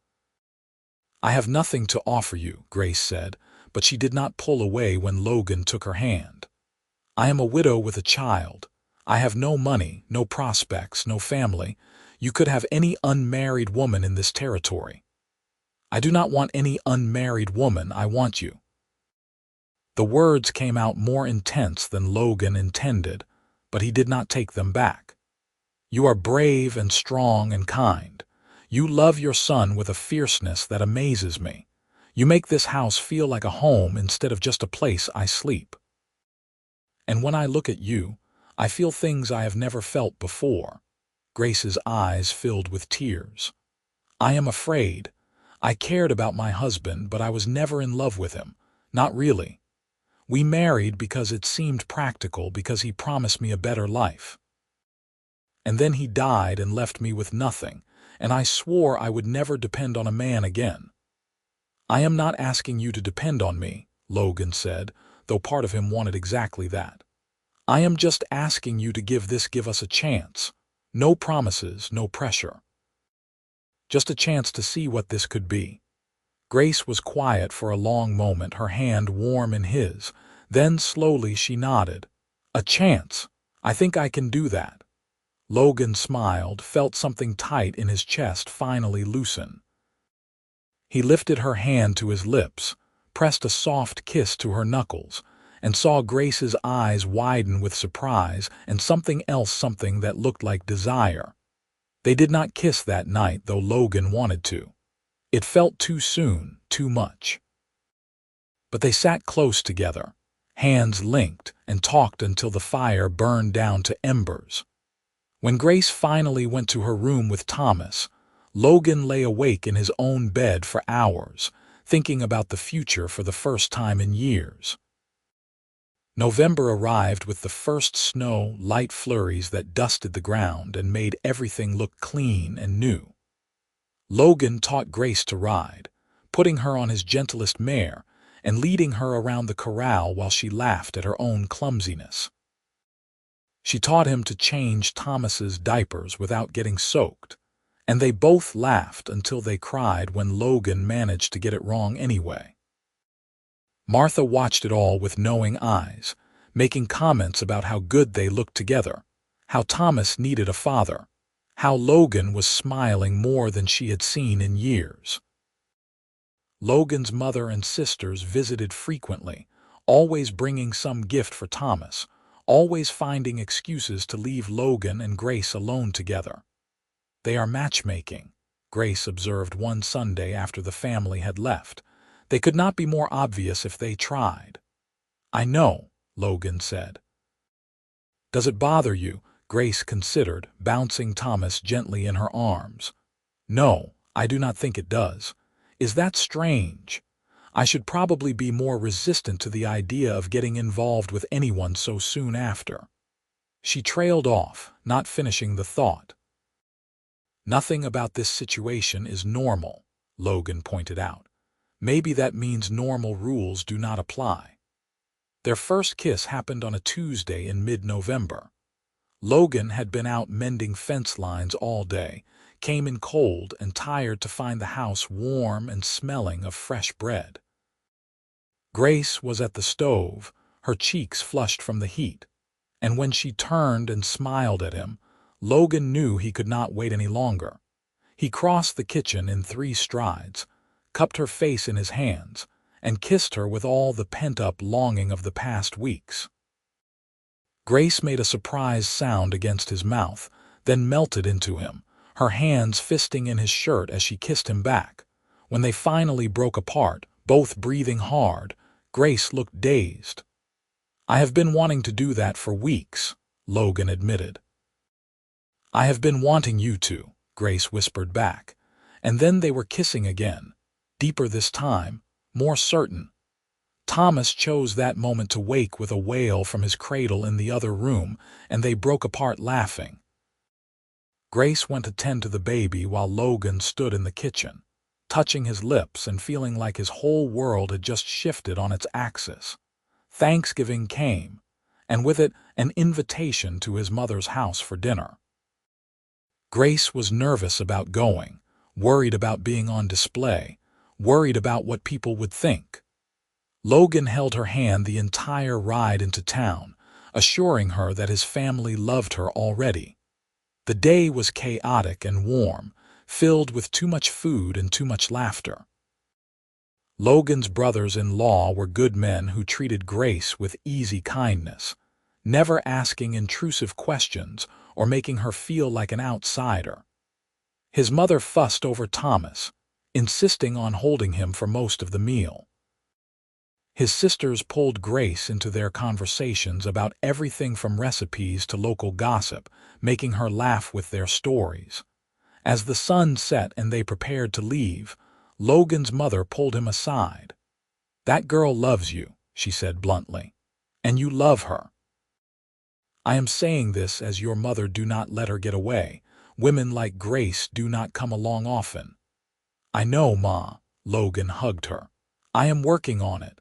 Speaker 1: "I have nothing to offer you," Grace said, but she did not pull away when Logan took her hand. "I am a widow with a child. I have no money, no prospects, no family. You could have any unmarried woman in this territory." "I do not want any unmarried woman, I want you." The words came out more intense than Logan intended, but he did not take them back. "You are brave and strong and kind. You love your son with a fierceness that amazes me. You make this house feel like a home instead of just a place I sleep. And when I look at you, I feel things I have never felt before." Grace's eyes filled with tears. "I am afraid. I cared about my husband, but I was never in love with him. Not really. We married because it seemed practical, because he promised me a better life. And then he died and left me with nothing, and I swore I would never depend on a man again." "I am not asking you to depend on me," Logan said, though part of him wanted exactly that. "I am just asking you to give us a chance. No promises, no pressure. Just a chance to see what this could be." Grace was quiet for a long moment, her hand warm in his. Then slowly she nodded. "A chance. I think I can do that." Logan smiled, felt something tight in his chest finally loosen. He lifted her hand to his lips, pressed a soft kiss to her knuckles, and saw Grace's eyes widen with surprise and something else, something that looked like desire. They did not kiss that night, though Logan wanted to. It felt too soon, too much. But they sat close together, hands linked, and talked until the fire burned down to embers. When Grace finally went to her room with Thomas, Logan lay awake in his own bed for hours, thinking about the future for the first time in years. November arrived with the first snow, light flurries that dusted the ground and made everything look clean and new. Logan taught Grace to ride, putting her on his gentlest mare and leading her around the corral while she laughed at her own clumsiness. She taught him to change Thomas's diapers without getting soaked, and they both laughed until they cried when Logan managed to get it wrong anyway. Martha watched it all with knowing eyes, making comments about how good they looked together, how Thomas needed a father, how Logan was smiling more than she had seen in years. Logan's mother and sisters visited frequently, always bringing some gift for Thomas, always finding excuses to leave Logan and Grace alone together. "They are matchmaking," Grace observed one Sunday after the family had left. "They could not be more obvious if they tried." "I know," Logan said. "Does it bother you?" Grace considered, bouncing Thomas gently in her arms. "No, I do not think it does. Is that strange? I should probably be more resistant to the idea of getting involved with anyone so soon after." She trailed off, not finishing the thought. "Nothing about this situation is normal," Logan pointed out. "Maybe that means normal rules do not apply." Their first kiss happened on a Tuesday in mid-November. Logan had been out mending fence lines all day, came in cold and tired to find the house warm and smelling of fresh bread. Grace was at the stove, her cheeks flushed from the heat, and when she turned and smiled at him, Logan knew he could not wait any longer. He crossed the kitchen in 3 strides, cupped her face in his hands, and kissed her with all the pent-up longing of the past weeks. Grace made a surprised sound against his mouth, then melted into him, her hands fisting in his shirt as she kissed him back. When they finally broke apart, both breathing hard, Grace looked dazed. "I have been wanting to do that for weeks," Logan admitted. "I have been wanting you to," Grace whispered back, and then they were kissing again, deeper this time, more certain. Thomas chose that moment to wake with a wail from his cradle in the other room, and they broke apart laughing. Grace went to tend to the baby while Logan stood in the kitchen, touching his lips and feeling like his whole world had just shifted on its axis. Thanksgiving came, and with it an invitation to his mother's house for dinner. Grace was nervous about going, worried about being on display, worried about what people would think. Logan held her hand the entire ride into town, assuring her that his family loved her already. The day was chaotic and warm, filled with too much food and too much laughter. Logan's brothers-in-law were good men who treated Grace with easy kindness, never asking intrusive questions or making her feel like an outsider. His mother fussed over Thomas, insisting on holding him for most of the meal. His sisters pulled Grace into their conversations about everything from recipes to local gossip, making her laugh with their stories. As the sun set and they prepared to leave, Logan's mother pulled him aside. "That girl loves you," she said bluntly, "and you love her. I am saying this as your mother. Do not let her get away. Women like Grace do not come along often." "I know, Ma," Logan hugged her. "I am working on it."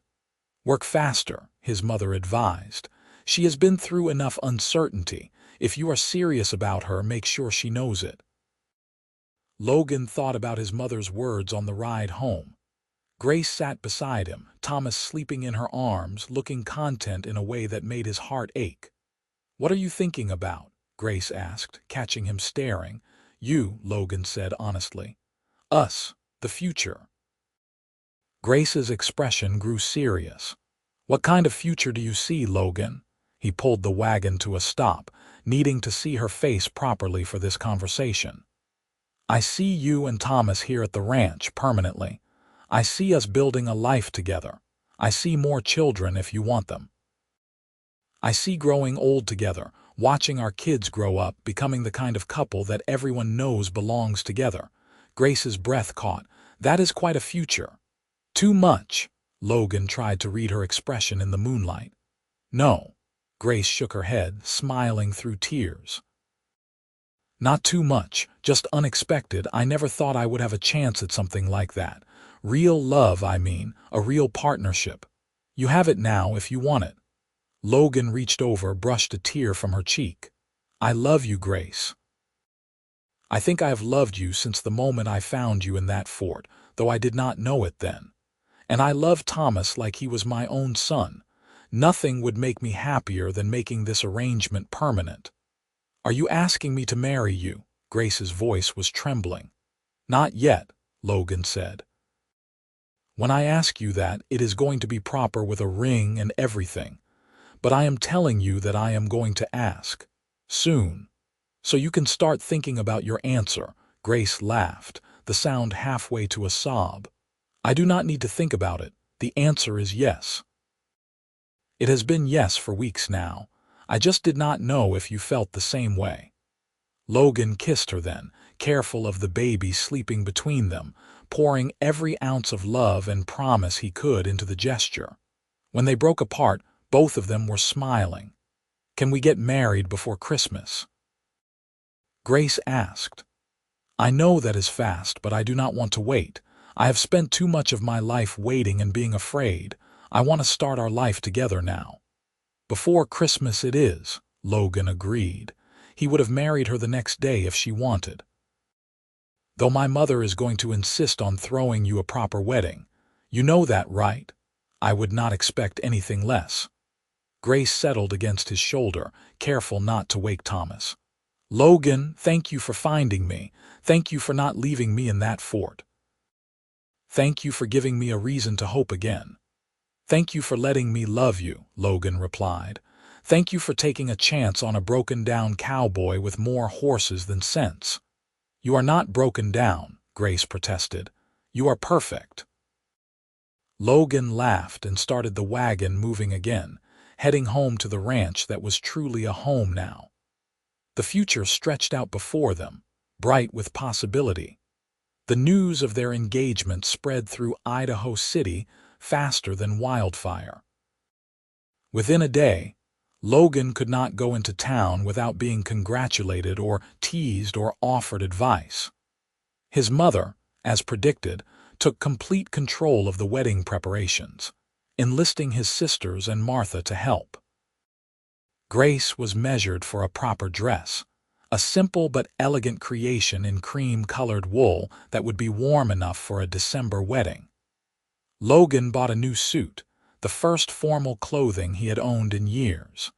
Speaker 1: "Work faster," his mother advised. "She has been through enough uncertainty. If you are serious about her, make sure she knows it." Logan thought about his mother's words on the ride home. Grace sat beside him, Thomas sleeping in her arms, looking content in a way that made his heart ache. "What are you thinking about?" Grace asked, catching him staring. "You," Logan said honestly. "Us, the future." Grace's expression grew serious. "What kind of future do you see, Logan?" He pulled the wagon to a stop, needing to see her face properly for this conversation. "I see you and Thomas here at the ranch permanently. I see us building a life together. I see more children if you want them. I see growing old together, watching our kids grow up, becoming the kind of couple that everyone knows belongs together." Grace's breath caught. "That is quite a future." "Too much." Logan tried to read her expression in the moonlight. "No." Grace shook her head, smiling through tears. Not too much, just unexpected. I never thought I would have a chance at something like that. Real love, I mean, a real partnership. You have it now if you want it." Logan reached over, brushed a tear from her cheek. "I love you, Grace. I think I have loved you since the moment I found you in that fort, though I did not know it then. And I love Thomas like he was my own son. Nothing would make me happier than making this arrangement permanent." "Are you asking me to marry you?" Grace's voice was trembling. "Not yet," Logan said. "When I ask you that, it is going to be proper with a ring and everything. But I am telling you that I am going to ask. Soon. So you can start thinking about your answer." Grace laughed, the sound halfway to a sob. "I do not need to think about it. The answer is yes. It has been yes for weeks now. I just did not know if you felt the same way." Logan kissed her then, careful of the baby sleeping between them, pouring every ounce of love and promise he could into the gesture. When they broke apart, both of them were smiling. "Can we get married before Christmas?" Grace asked. "I know that is fast, but I do not want to wait. I have spent too much of my life waiting and being afraid. I want to start our life together now." "Before Christmas it is," Logan agreed. He would have married her the next day if she wanted. "Though my mother is going to insist on throwing you a proper wedding. You know that, right? I would not expect anything less." Grace settled against his shoulder, careful not to wake Thomas. "Logan, thank you for finding me. Thank you for not leaving me in that fort. Thank you for giving me a reason to hope again." "Thank you for letting me love you," Logan replied. "Thank you for taking a chance on a broken-down cowboy with more horses than sense." "You are not broken down," Grace protested. "You are perfect." Logan laughed and started the wagon moving again, heading home to the ranch that was truly a home now. The future stretched out before them, bright with possibility. The news of their engagement spread through Idaho City faster than wildfire. Within a day, Logan could not go into town without being congratulated or teased or offered advice. His mother, as predicted, took complete control of the wedding preparations, enlisting his sisters and Martha to help. Grace was measured for a proper dress, a simple but elegant creation in cream-colored wool that would be warm enough for a December wedding. Logan bought a new suit, the first formal clothing he had owned in years.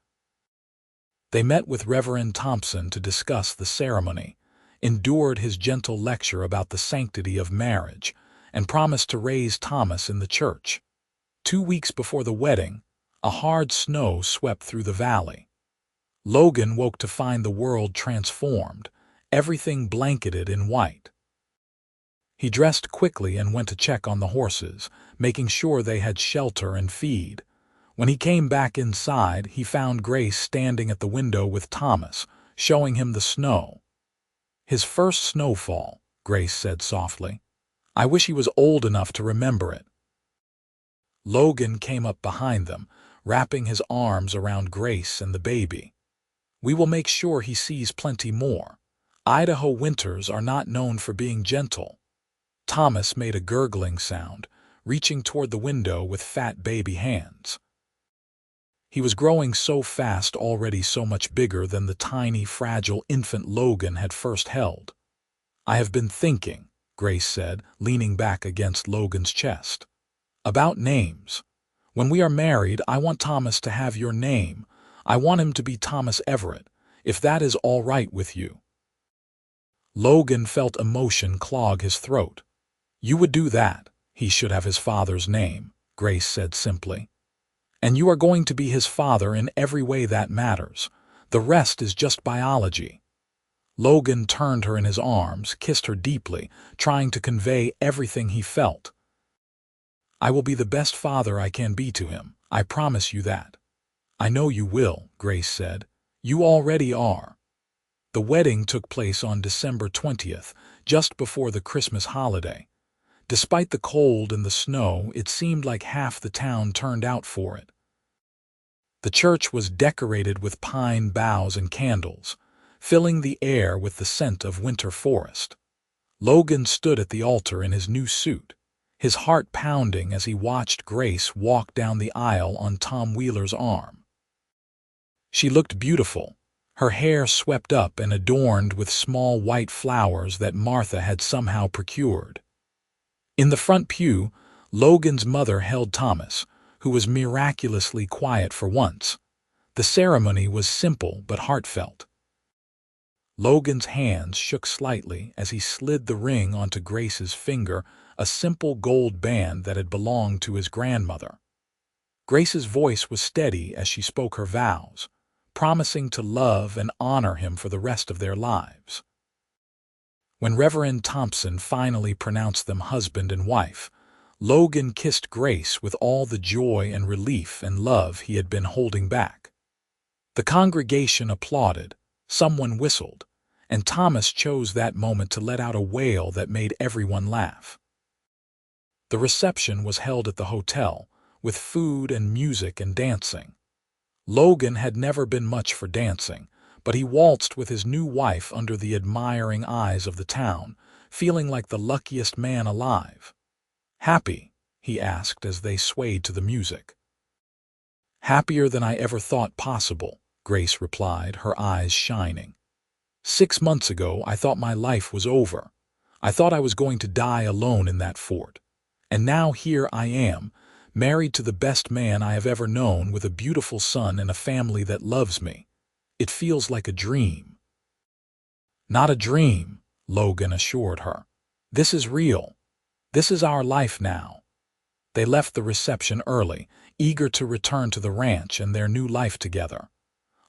Speaker 1: They met with Reverend Thompson to discuss the ceremony, endured his gentle lecture about the sanctity of marriage, and promised to raise Thomas in the church. 2 weeks before the wedding, a hard snow swept through the valley. Logan woke to find the world transformed, everything blanketed in white. He dressed quickly and went to check on the horses, making sure they had shelter and feed. When he came back inside, he found Grace standing at the window with Thomas, showing him the snow. "His first snowfall," Grace said softly. "I wish he was old enough to remember it." Logan came up behind them, wrapping his arms around Grace and the baby. "We will make sure he sees plenty more. Idaho winters are not known for being gentle." Thomas made a gurgling sound, reaching toward the window with fat baby hands. He was growing so fast, already so much bigger than the tiny, fragile infant Logan had first held. "I have been thinking," Grace said, leaning back against Logan's chest, "about names. When we are married, I want Thomas to have your name. I want him to be Thomas Everett, if that is all right with you." Logan felt emotion clog his throat. "You would do that. He should have his father's name," Grace said simply. "And you are going to be his father in every way that matters. The rest is just biology." Logan turned her in his arms, kissed her deeply, trying to convey everything he felt. "I will be the best father I can be to him. I promise you that." "I know you will," Grace said. "You already are." The wedding took place on December 20th, just before the Christmas holiday. Despite the cold and the snow, it seemed like half the town turned out for it. The church was decorated with pine boughs and candles, filling the air with the scent of winter forest. Logan stood at the altar in his new suit, his heart pounding as he watched Grace walk down the aisle on Tom Wheeler's arm. She looked beautiful, her hair swept up and adorned with small white flowers that Martha had somehow procured. In the front pew, Logan's mother held Thomas, who was miraculously quiet for once. The ceremony was simple but heartfelt. Logan's hands shook slightly as he slid the ring onto Grace's finger, a simple gold band that had belonged to his grandmother. Grace's voice was steady as she spoke her vows, promising to love and honor him for the rest of their lives. When Reverend Thompson finally pronounced them husband and wife, Logan kissed Grace with all the joy and relief and love he had been holding back. The congregation applauded, someone whistled, and Thomas chose that moment to let out a wail that made everyone laugh. The reception was held at the hotel, with food and music and dancing. Logan had never been much for dancing, but he waltzed with his new wife under the admiring eyes of the town, feeling like the luckiest man alive. "Happy?" he asked as they swayed to the music. "Happier than I ever thought possible," Grace replied, her eyes shining. "6 months ago, I thought my life was over. I thought I was going to die alone in that fort. And now here I am, married to the best man I have ever known with a beautiful son and a family that loves me. It feels like a dream." "Not a dream," Logan assured her. "This is real. This is our life now." They left the reception early, eager to return to the ranch and their new life together.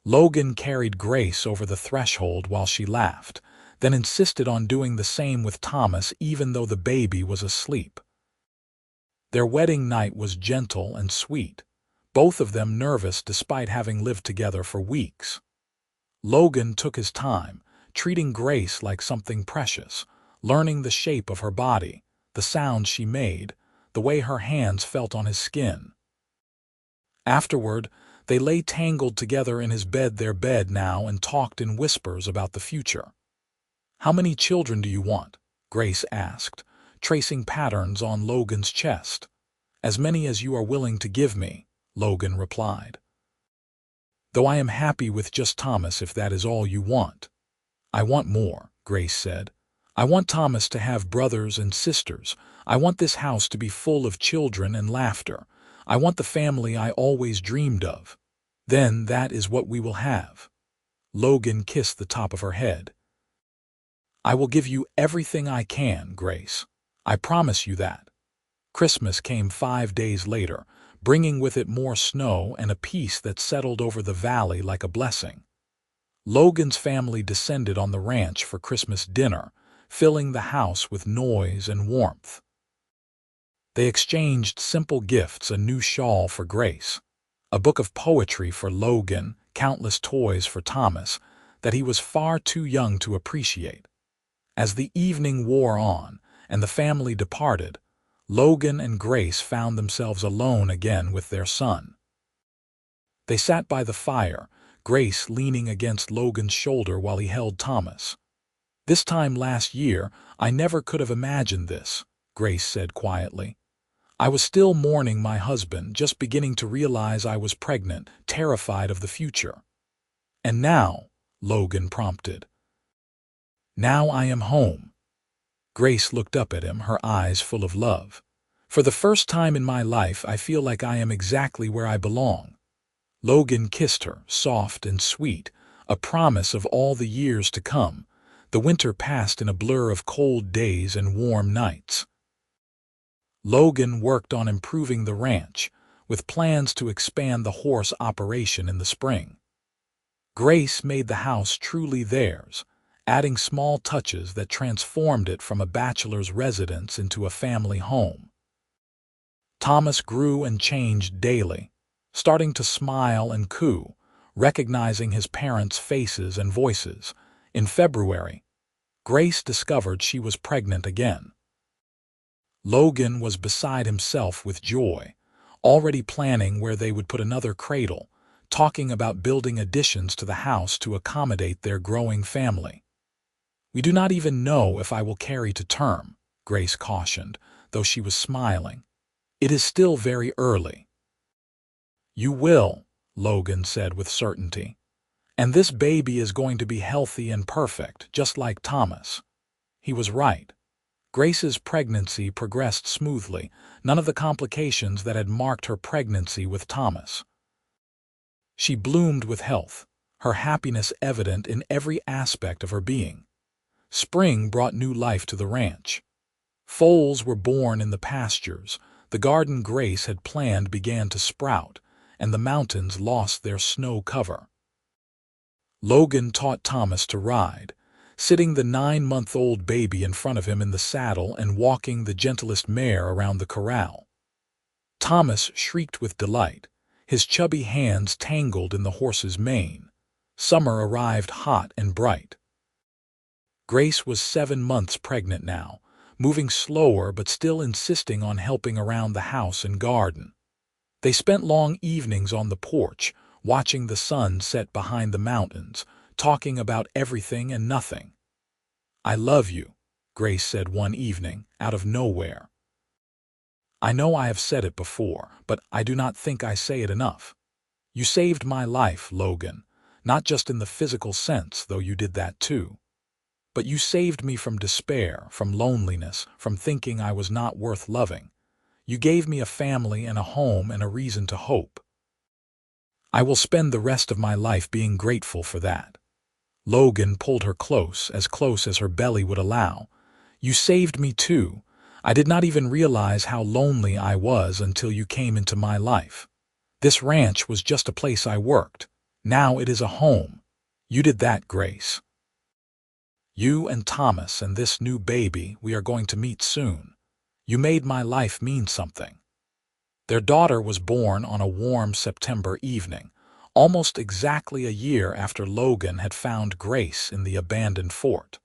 Speaker 1: Logan carried Grace over the threshold while she laughed, then insisted on doing the same with Thomas even though the baby was asleep. Their wedding night was gentle and sweet, both of them nervous despite having lived together for weeks. Logan took his time, treating Grace like something precious, learning the shape of her body, the sounds she made, the way her hands felt on his skin. Afterward, they lay tangled together in his bed, their bed now, and talked in whispers about the future. "How many children do you want?" Grace asked, tracing patterns on Logan's chest. "As many as you are willing to give me," Logan replied. "Though I am happy with just Thomas if that is all you want." "I want more," Grace said. "I want Thomas to have brothers and sisters. I want this house to be full of children and laughter. I want the family I always dreamed of. Then that is what we will have." Logan kissed the top of her head. "I will give you everything I can, Grace. I promise you that." Christmas came 5 days later, bringing with it more snow and a peace that settled over the valley like a blessing. Logan's family descended on the ranch for Christmas dinner, filling the house with noise and warmth. They exchanged simple gifts: a new shawl for Grace, a book of poetry for Logan, countless toys for Thomas that he was far too young to appreciate. As the evening wore on and the family departed, Logan and Grace found themselves alone again with their son. They sat by the fire, Grace leaning against Logan's shoulder while he held Thomas. "This time last year, I never could have imagined this," Grace said quietly. "I was still mourning my husband, just beginning to realize I was pregnant, terrified of the future." "And now," Logan prompted. "Now I am home." Grace looked up at him, her eyes full of love. "For the first time in my life, I feel like I am exactly where I belong." Logan kissed her, soft and sweet, a promise of all the years to come. The winter passed in a blur of cold days and warm nights. Logan worked on improving the ranch, with plans to expand the horse operation in the spring. Grace made the house truly theirs, adding small touches that transformed it from a bachelor's residence into a family home. Thomas grew and changed daily, starting to smile and coo, recognizing his parents' faces and voices. In February, Grace discovered she was pregnant again. Logan was beside himself with joy, already planning where they would put another cradle, talking about building additions to the house to accommodate their growing family. "We do not even know if I will carry to term," Grace cautioned, though she was smiling. "It is still very early." "You will," Logan said with certainty. "And this baby is going to be healthy and perfect, just like Thomas." He was right. Grace's pregnancy progressed smoothly, none of the complications that had marked her pregnancy with Thomas. She bloomed with health, her happiness evident in every aspect of her being. Spring brought new life to the ranch. Foals were born in the pastures, the garden Grace had planned began to sprout, and the mountains lost their snow cover. Logan taught Thomas to ride, sitting the 9-month-old baby in front of him in the saddle and walking the gentlest mare around the corral. Thomas shrieked with delight, his chubby hands tangled in the horse's mane. Summer arrived hot and bright. Grace was 7 months pregnant now, moving slower but still insisting on helping around the house and garden. They spent long evenings on the porch, watching the sun set behind the mountains, talking about everything and nothing. "I love you," Grace said one evening, out of nowhere. "I know I have said it before, but I do not think I say it enough. You saved my life, Logan, not just in the physical sense, though you did that too. But you saved me from despair, from loneliness, from thinking I was not worth loving. You gave me a family and a home and a reason to hope. I will spend the rest of my life being grateful for that." Logan pulled her close as her belly would allow. "You saved me too. I did not even realize how lonely I was until you came into my life. This ranch was just a place I worked. Now it is a home. You did that, Grace. You and Thomas and this new baby we are going to meet soon. You made my life mean something." Their daughter was born on a warm September evening, almost exactly a year after Logan had found Grace in the abandoned fort.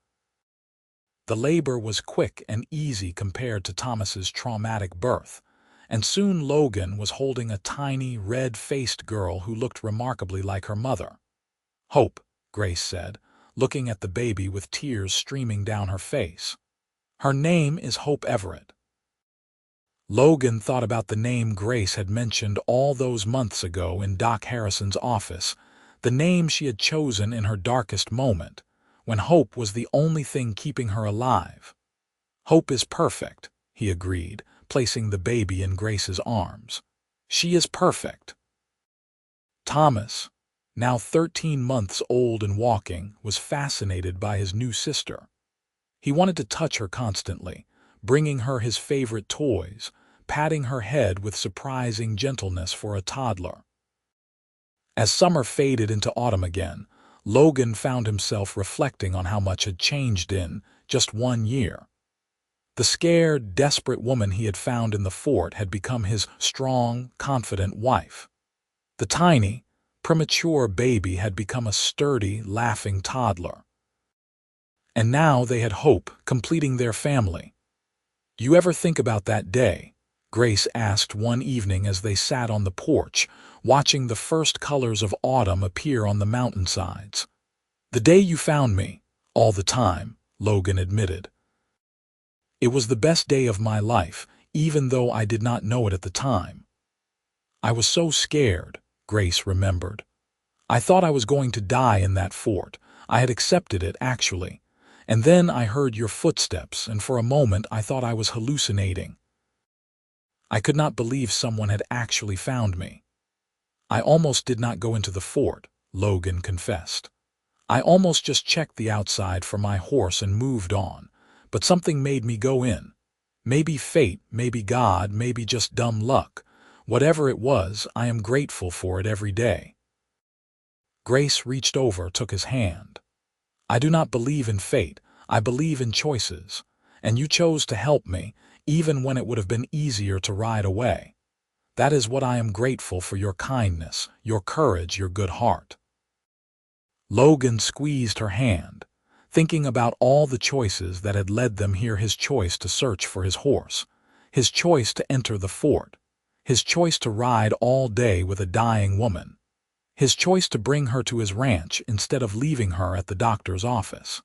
Speaker 1: The labor was quick and easy compared to Thomas's traumatic birth, and soon Logan was holding a tiny, red-faced girl who looked remarkably like her mother. "Hope," Grace said, looking at the baby with tears streaming down her face. "Her name is Hope Everett." Logan thought about the name Grace had mentioned all those months ago in Doc Harrison's office, the name she had chosen in her darkest moment, when hope was the only thing keeping her alive. "Hope is perfect," he agreed, placing the baby in Grace's arms. "She is perfect." Thomas, now 13 months old and walking, was fascinated by his new sister. He wanted to touch her constantly, bringing her his favorite toys, patting her head with surprising gentleness for a toddler. As summer faded into autumn again, Logan found himself reflecting on how much had changed in just 1 year. The scared, desperate woman he had found in the fort had become his strong, confident wife. The tiny, premature baby had become a sturdy, laughing toddler. And now they had Hope completing their family. "You ever think about that day?" Grace asked one evening as they sat on the porch, watching the first colors of autumn appear on the mountainsides. "The day you found me, all the time," Logan admitted. "It was the best day of my life, even though I did not know it at the time. I was so scared," Grace remembered. "I thought I was going to die in that fort. I had accepted it, actually. And then I heard your footsteps, and for a moment I thought I was hallucinating. I could not believe someone had actually found me. I almost did not go into the fort," Logan confessed. "I almost just checked the outside for my horse and moved on, but something made me go in. Maybe fate, maybe God, maybe just dumb luck. Whatever it was, I am grateful for it every day." Grace reached over, took his hand. "I do not believe in fate. I believe in choices. And you chose to help me, even when it would have been easier to ride away. That is what I am grateful for, your kindness, your courage, your good heart." Logan squeezed her hand, thinking about all the choices that had led them here, his choice to search for his horse, his choice to enter the fort, his choice to ride all day with a dying woman, his choice to bring her to his ranch instead of leaving her at the doctor's office.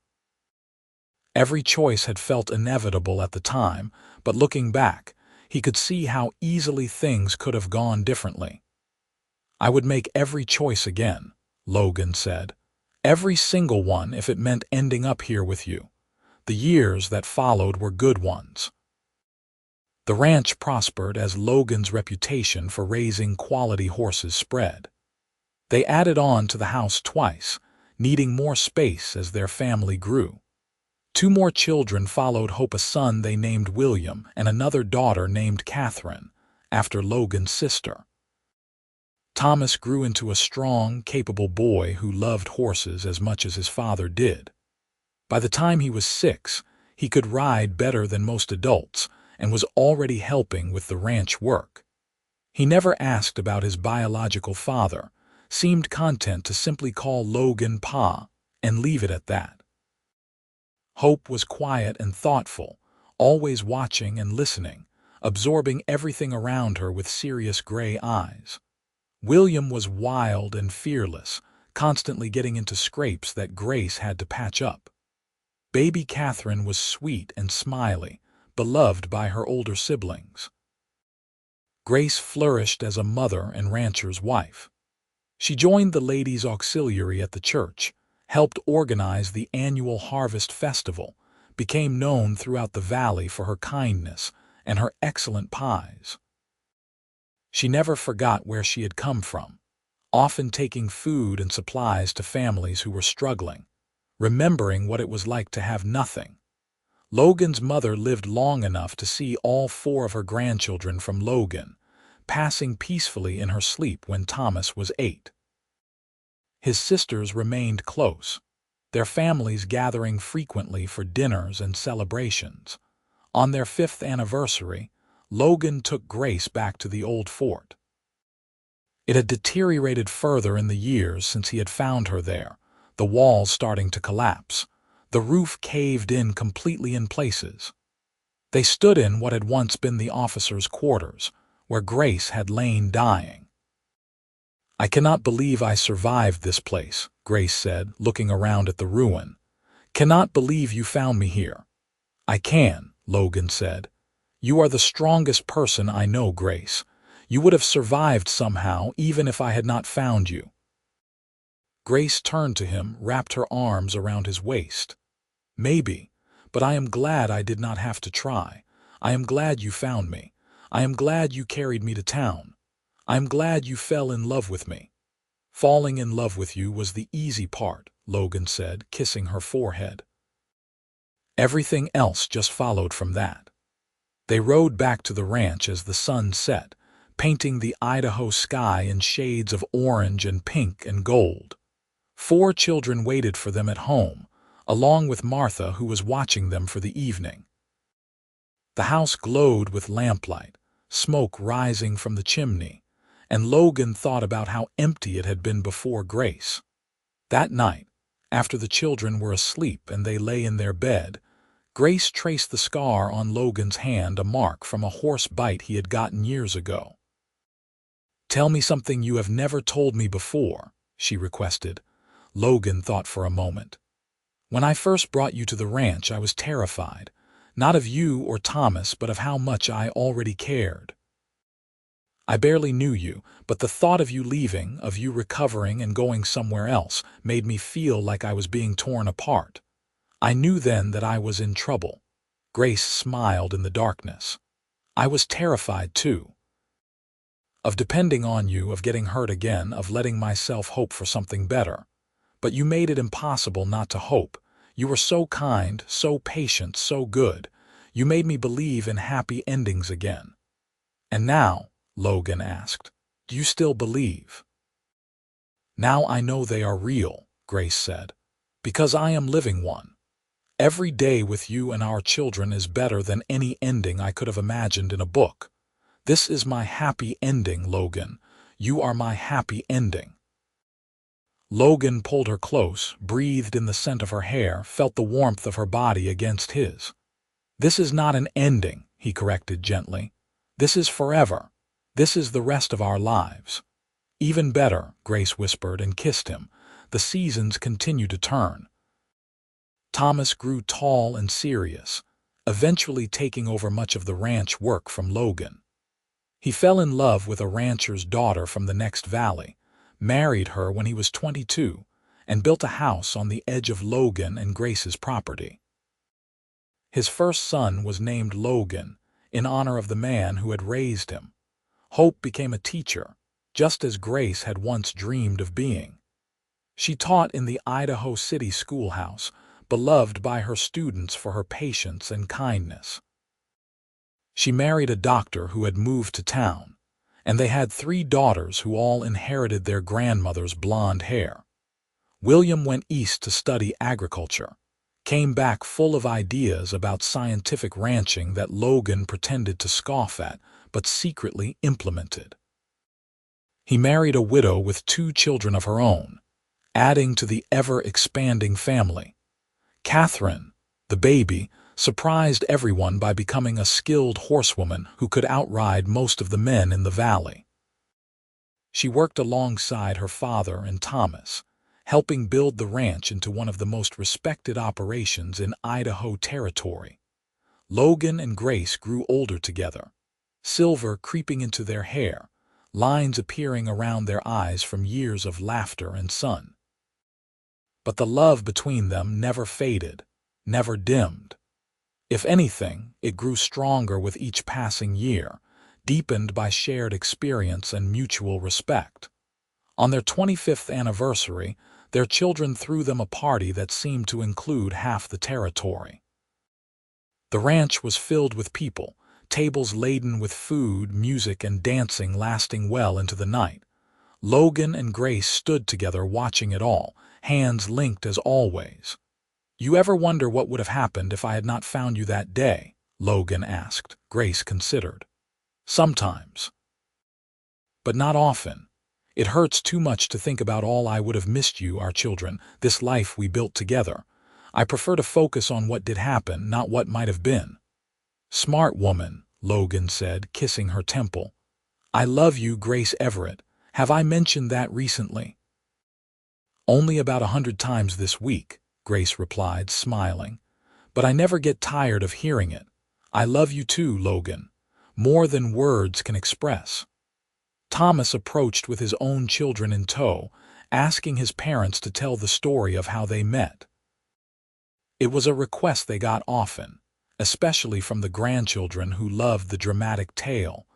Speaker 1: Every choice had felt inevitable at the time, but looking back, he could see how easily things could have gone differently. "I would make every choice again," Logan said. "Every single one if it meant ending up here with you. The years that followed were good ones." The ranch prospered as Logan's reputation for raising quality horses spread. They added on to the house twice, needing more space as their family grew. 2 more children followed Hope, a son they named William and another daughter named Catherine, after Logan's sister. Thomas grew into a strong, capable boy who loved horses as much as his father did. By the time he was 6, he could ride better than most adults and was already helping with the ranch work. He never asked about his biological father, seemed content to simply call Logan Pa and leave it at that. Hope was quiet and thoughtful, always watching and listening, absorbing everything around her with serious gray eyes. William was wild and fearless, constantly getting into scrapes that Grace had to patch up. Baby Catherine was sweet and smiley, beloved by her older siblings. Grace flourished as a mother and rancher's wife. She joined the ladies' auxiliary at the church, helped organize the annual harvest festival, became known throughout the valley for her kindness and her excellent pies. She never forgot where she had come from, often taking food and supplies to families who were struggling, remembering what it was like to have nothing. Logan's mother lived long enough to see all 4 of her grandchildren from Logan, passing peacefully in her sleep when Thomas was 8. His sisters remained close, their families gathering frequently for dinners and celebrations. On their 5th anniversary, Logan took Grace back to the old fort. It had deteriorated further in the years since he had found her there, the walls starting to collapse, the roof caved in completely in places. They stood in what had once been the officers' quarters, where Grace had lain dying. "I cannot believe I survived this place," Grace said, looking around at the ruin. "Cannot believe you found me here." "I can," Logan said. "You are the strongest person I know, Grace. You would have survived somehow even if I had not found you." Grace turned to him, wrapped her arms around his waist. "Maybe, but I am glad I did not have to try. I am glad you found me. I am glad you carried me to town. I am glad you fell in love with me." "Falling in love with you was the easy part," Logan said, kissing her forehead. "Everything else just followed from that." They rode back to the ranch as the sun set, painting the Idaho sky in shades of orange and pink and gold. 4 children waited for them at home, along with Martha, who was watching them for the evening. The house glowed with lamplight, smoke rising from the chimney, and Logan thought about how empty it had been before Grace. That night, after the children were asleep and they lay in their bed, Grace traced the scar on Logan's hand, a mark from a horse bite he had gotten years ago. "Tell me something you have never told me before," she requested. Logan thought for a moment. "When I first brought you to the ranch, I was terrified, not of you or Thomas, but of how much I already cared. I barely knew you, but the thought of you leaving, of you recovering and going somewhere else, made me feel like I was being torn apart. I knew then that I was in trouble." Grace smiled in the darkness. "I was terrified too. Of depending on you, of getting hurt again, of letting myself hope for something better. But you made it impossible not to hope. You were so kind, so patient, so good. You made me believe in happy endings again." "And now," Logan asked, "do you still believe?" "Now I know they are real," Grace said, "because I am living one. Every day with you and our children is better than any ending I could have imagined in a book. This is my happy ending, Logan. You are my happy ending." Logan pulled her close, breathed in the scent of her hair, felt the warmth of her body against his. "This is not an ending," he corrected gently. "This is forever. This is the rest of our lives. "Even better," Grace whispered and kissed him. The seasons continued to turn. Thomas grew tall and serious, eventually taking over much of the ranch work from Logan. He fell in love with a rancher's daughter from the next valley, married her when he was 22, and built a house on the edge of Logan and Grace's property. His first son was named Logan, in honor of the man who had raised him. Hope became a teacher, just as Grace had once dreamed of being. She taught in the Idaho City schoolhouse, beloved by her students for her patience and kindness. She married a doctor who had moved to town, and they had 3 daughters who all inherited their grandmother's blonde hair. William went east to study agriculture, came back full of ideas about scientific ranching that Logan pretended to scoff at, but secretly implemented. He married a widow with 2 children of her own, adding to the ever-expanding family. Catherine, the baby, surprised everyone by becoming a skilled horsewoman who could outride most of the men in the valley. She worked alongside her father and Thomas, helping build the ranch into one of the most respected operations in Idaho territory. Logan and Grace grew older together, silver creeping into their hair, lines appearing around their eyes from years of laughter and sun. But the love between them never faded, never dimmed. If anything, it grew stronger with each passing year, deepened by shared experience and mutual respect. On their 25th anniversary, their children threw them a party that seemed to include half the territory. The ranch was filled with people, tables laden with food, music, and dancing lasting well into the night. Logan and Grace stood together watching it all, hands linked as always. "You ever wonder what would have happened if I had not found you that day?" Logan asked. Grace considered. "Sometimes. But not often. It hurts too much to think about all I would have missed you, our children, this life we built together. I prefer to focus on what did happen, not what might have been." "Smart woman," Logan said, kissing her temple. "I love you, Grace Everett. Have I mentioned that recently?" "Only about 100 times this week," Grace replied, smiling. "But I never get tired of hearing it. I love you too, Logan. More than words can express." Thomas approached with his own children in tow, asking his parents to tell the story of how they met. It was a request they got often, especially from the grandchildren who loved the dramatic tale.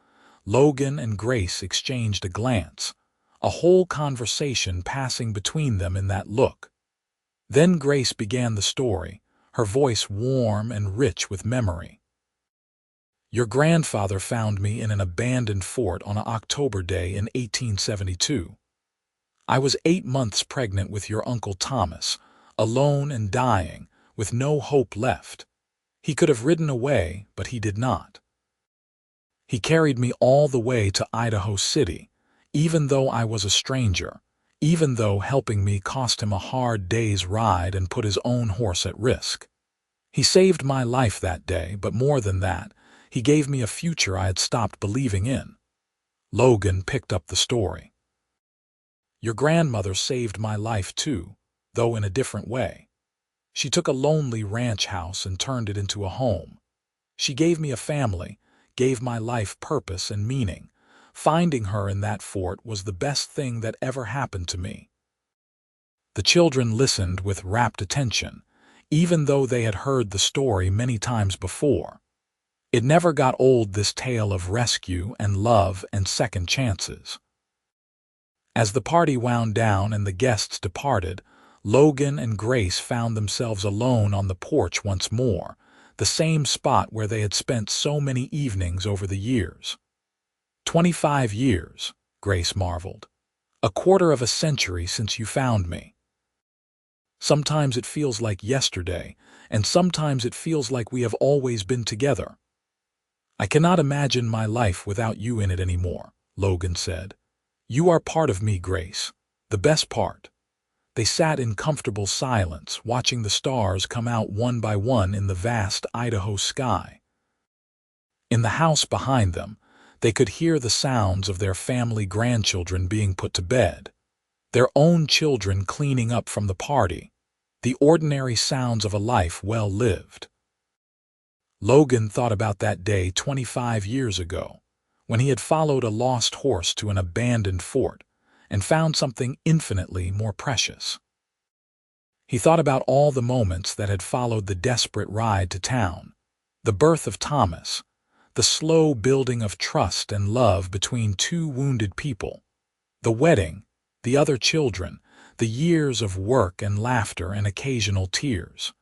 Speaker 1: Logan and Grace exchanged a glance, a whole conversation passing between them in that look. Then Grace began the story, her voice warm and rich with memory. "Your grandfather found me in an abandoned fort on an October day in 1872. I was 8 months pregnant with your Uncle Thomas, alone and dying, with no hope left. He could have ridden away, but he did not. He carried me all the way to Idaho City, even though I was a stranger, even though helping me cost him a hard day's ride and put his own horse at risk. He saved my life that day, but more than that, he gave me a future I had stopped believing in." Logan picked up the story. "Your grandmother saved my life too, though in a different way. She took a lonely ranch house and turned it into a home. She gave me a family, gave my life purpose and meaning. Finding her in that fort was the best thing that ever happened to me." The children listened with rapt attention, even though they had heard the story many times before. It never got old, this tale of rescue and love and second chances. As the party wound down and the guests departed, Logan and Grace found themselves alone on the porch once more, the same spot where they had spent so many evenings over the years. 25 years, Grace marveled. A quarter of a century since you found me. Sometimes it feels like yesterday, and sometimes it feels like we have always been together. I cannot imagine my life without you in it anymore, Logan said. You are part of me, Grace, the best part. They sat in comfortable silence, watching the stars come out one by one in the vast Idaho sky. In the house behind them, They could hear the sounds of their family grandchildren being put to bed, their own children cleaning up from the party, the ordinary sounds of a life well lived. Logan thought about that day 25 years ago, when he had followed a lost horse to an abandoned fort and found something infinitely more precious. He thought about all the moments that had followed the desperate ride to town, the birth of Thomas, the slow building of trust and love between two wounded people, the wedding, the other children, the years of work and laughter and occasional tears.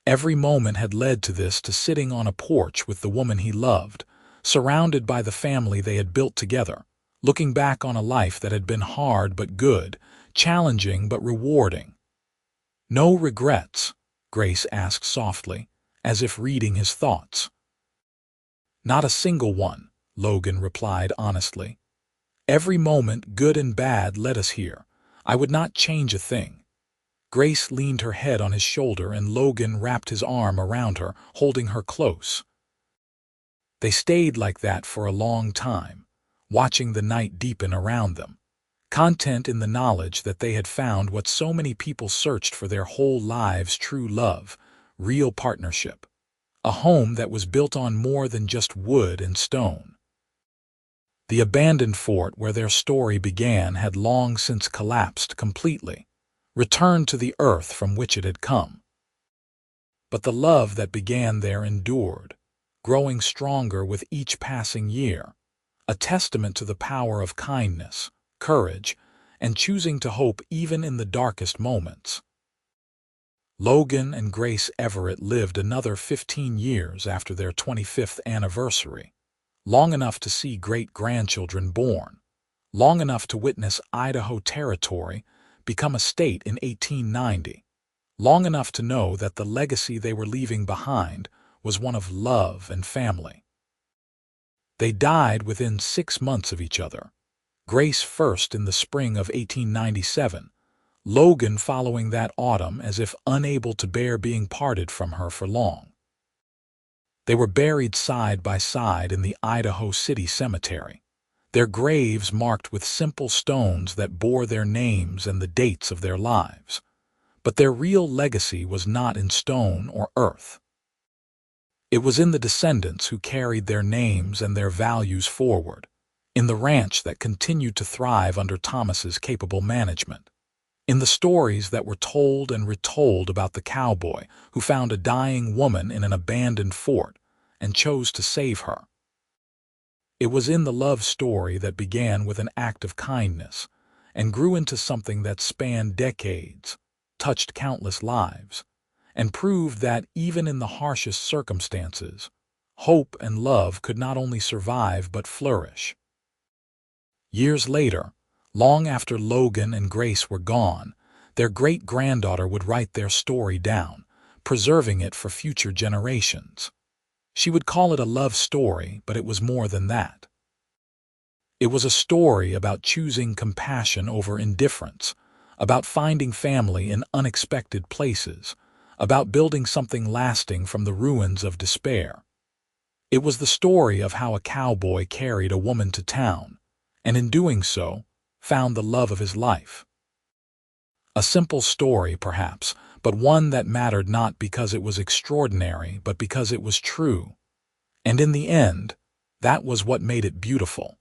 Speaker 1: Every moment had led to sitting on a porch with the woman he loved, surrounded by the family they had built together, looking back on a life that had been hard but good, challenging but rewarding. "No regrets?" Grace asked softly, as if reading his thoughts. "Not a single one," Logan replied honestly. "Every moment, good and bad, led us here. I would not change a thing." Grace leaned her head on his shoulder and Logan wrapped his arm around her, holding her close. They stayed like that for a long time, watching the night deepen around them, content in the knowledge that they had found what so many people searched for their whole lives: true love, real partnership, a home that was built on more than just wood and stone. The abandoned fort where their story began had long since collapsed completely, returned to the earth from which it had come. But the love that began there endured, growing stronger with each passing year, a testament to the power of kindness, courage, and choosing to hope even in the darkest moments. Logan and Grace Everett lived another 15 years after their 25th anniversary, long enough to see great-grandchildren born, long enough to witness Idaho Territory become a state in 1890, long enough to know that the legacy they were leaving behind was one of love and family. They died within 6 months of each other, Grace first in the spring of 1897, Logan following that autumn as if unable to bear being parted from her for long. They were buried side by side in the Idaho City Cemetery, their graves marked with simple stones that bore their names and the dates of their lives. But their real legacy was not in stone or earth. It was in the descendants who carried their names and their values forward, in the ranch that continued to thrive under Thomas's capable management, in the stories that were told and retold about the cowboy who found a dying woman in an abandoned fort and chose to save her. It was in the love story that began with an act of kindness and grew into something that spanned decades, touched countless lives, and proved that even in the harshest circumstances, hope and love could not only survive but flourish. Years later, long after Logan and Grace were gone, their great-granddaughter would write their story down, preserving it for future generations. She would call it a love story, but it was more than that. It was a story about choosing compassion over indifference, about finding family in unexpected places, about building something lasting from the ruins of despair. It was the story of how a cowboy carried a woman to town, and in doing so, found the love of his life. A simple story, perhaps, but one that mattered not because it was extraordinary, but because it was true. And in the end, that was what made it beautiful.